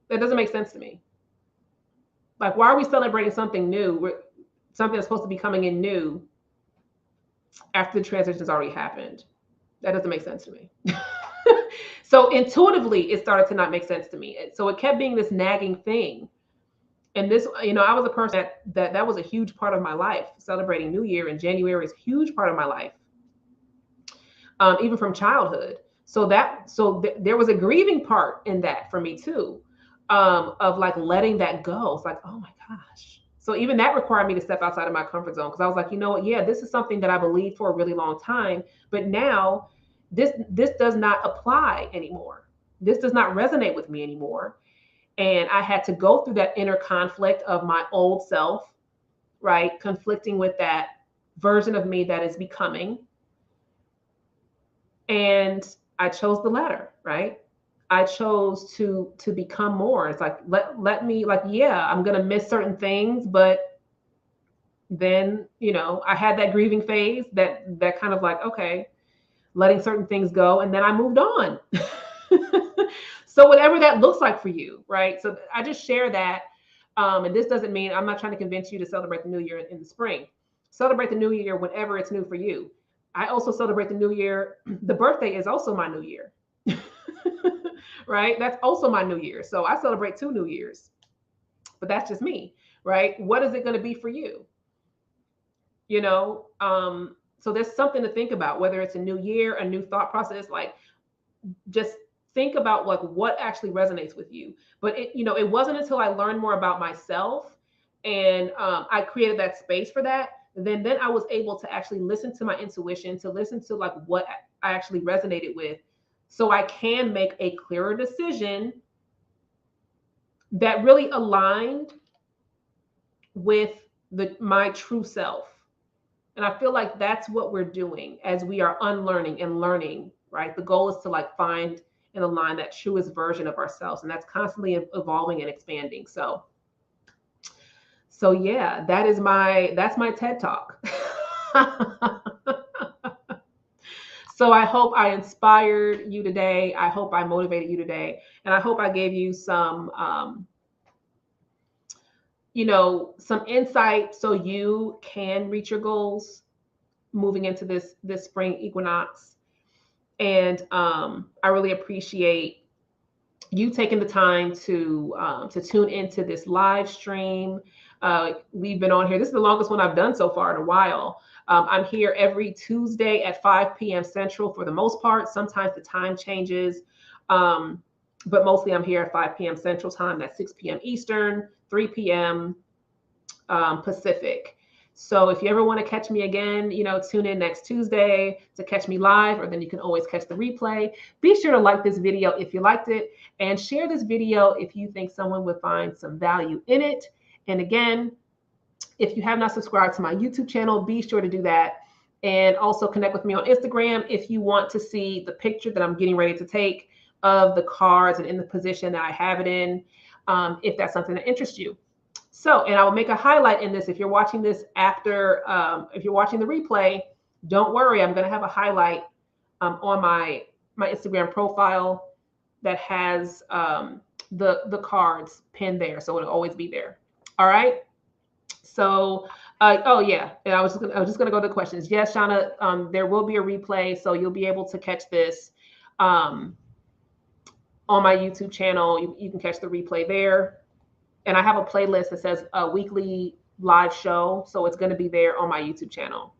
That doesn't make sense to me. Like, why are we celebrating something new? Something that's supposed to be coming in new after the transition has already happened. That doesn't make sense to me. So intuitively, it started to not make sense to me. So it kept being this nagging thing. And this, I was a person that was a huge part of my life. Celebrating New Year in January is a huge part of my life, even from childhood. There was a grieving part in that for me too, of like letting that go. It's like, oh my gosh. So even that required me to step outside of my comfort zone, because I was like, you know what? Yeah, this is something that I believed for a really long time, but now this does not apply anymore. This does not resonate with me anymore. And I had to go through that inner conflict of my old self, right? Conflicting with that version of me that is becoming. And I chose the latter, right? I chose to become more. It's like, let me, like, yeah, I'm gonna miss certain things, but then, I had that grieving phase, that kind of like, okay, letting certain things go, and then I moved on. So whatever that looks like for you, right? So I just share that. And this doesn't mean, I'm not trying to convince you to celebrate the new year in the spring. Celebrate the new year whenever it's new for you. I also celebrate the new year. The birthday is also my new year, right? That's also my new year. So I celebrate 2 new years, but that's just me, right? What is it going to be for you? So there's something to think about, whether it's a new year, a new thought process, like, just think about like what actually resonates with you. But it wasn't until I learned more about myself, and I created that space for that, then I was able to actually listen to my intuition, to listen to like what I actually resonated with, so I can make a clearer decision that really aligned with my true self. And I feel like that's what we're doing as we are unlearning and learning, right? The goal is to like find and align that truest version of ourselves. And that's constantly evolving and expanding. So yeah, that's my TED Talk. So I hope I inspired you today. I hope I motivated you today. And I hope I gave you some, some insight so you can reach your goals moving into this spring equinox. And I really appreciate you taking the time to tune into this live stream. We've been on here. This is the longest one I've done so far in a while. I'm here every Tuesday at 5 p.m. Central for the most part. Sometimes the time changes, but mostly I'm here at 5 p.m. Central time. That's 6 p.m. Eastern, 3 p.m. Pacific. So if you ever want to catch me again, tune in next Tuesday to catch me live, or then you can always catch the replay. Be sure to like this video if you liked it, and share this video if you think someone would find some value in it. And again, if you have not subscribed to my YouTube channel, be sure to do that. And also connect with me on Instagram if you want to see the picture that I'm getting ready to take of the cards and in the position that I have it in, if that's something that interests you. So, and I will make a highlight in this. If you're watching this after, if you're watching the replay, don't worry. I'm going to have a highlight on my Instagram profile that has the cards pinned there. So it'll always be there. All right. So Oh yeah, and I was just gonna go to the questions. Yes, Shauna, there will be a replay, so you'll be able to catch this um, on my YouTube channel. You can catch the replay there, and I have a playlist that says a weekly live show, so it's going to be there on my YouTube channel.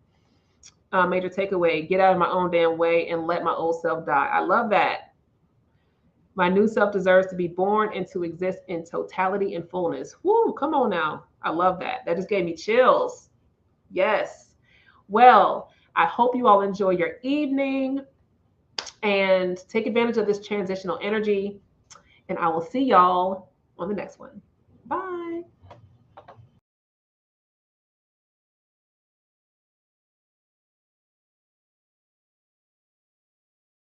Major takeaway: get out of my own damn way and let my old self die. I love that. My new self deserves to be born and to exist in totality and fullness. Woo, come on now. I love that. That just gave me chills. Yes. Well, I hope you all enjoy your evening and take advantage of this transitional energy. And I will see y'all on the next one. Bye.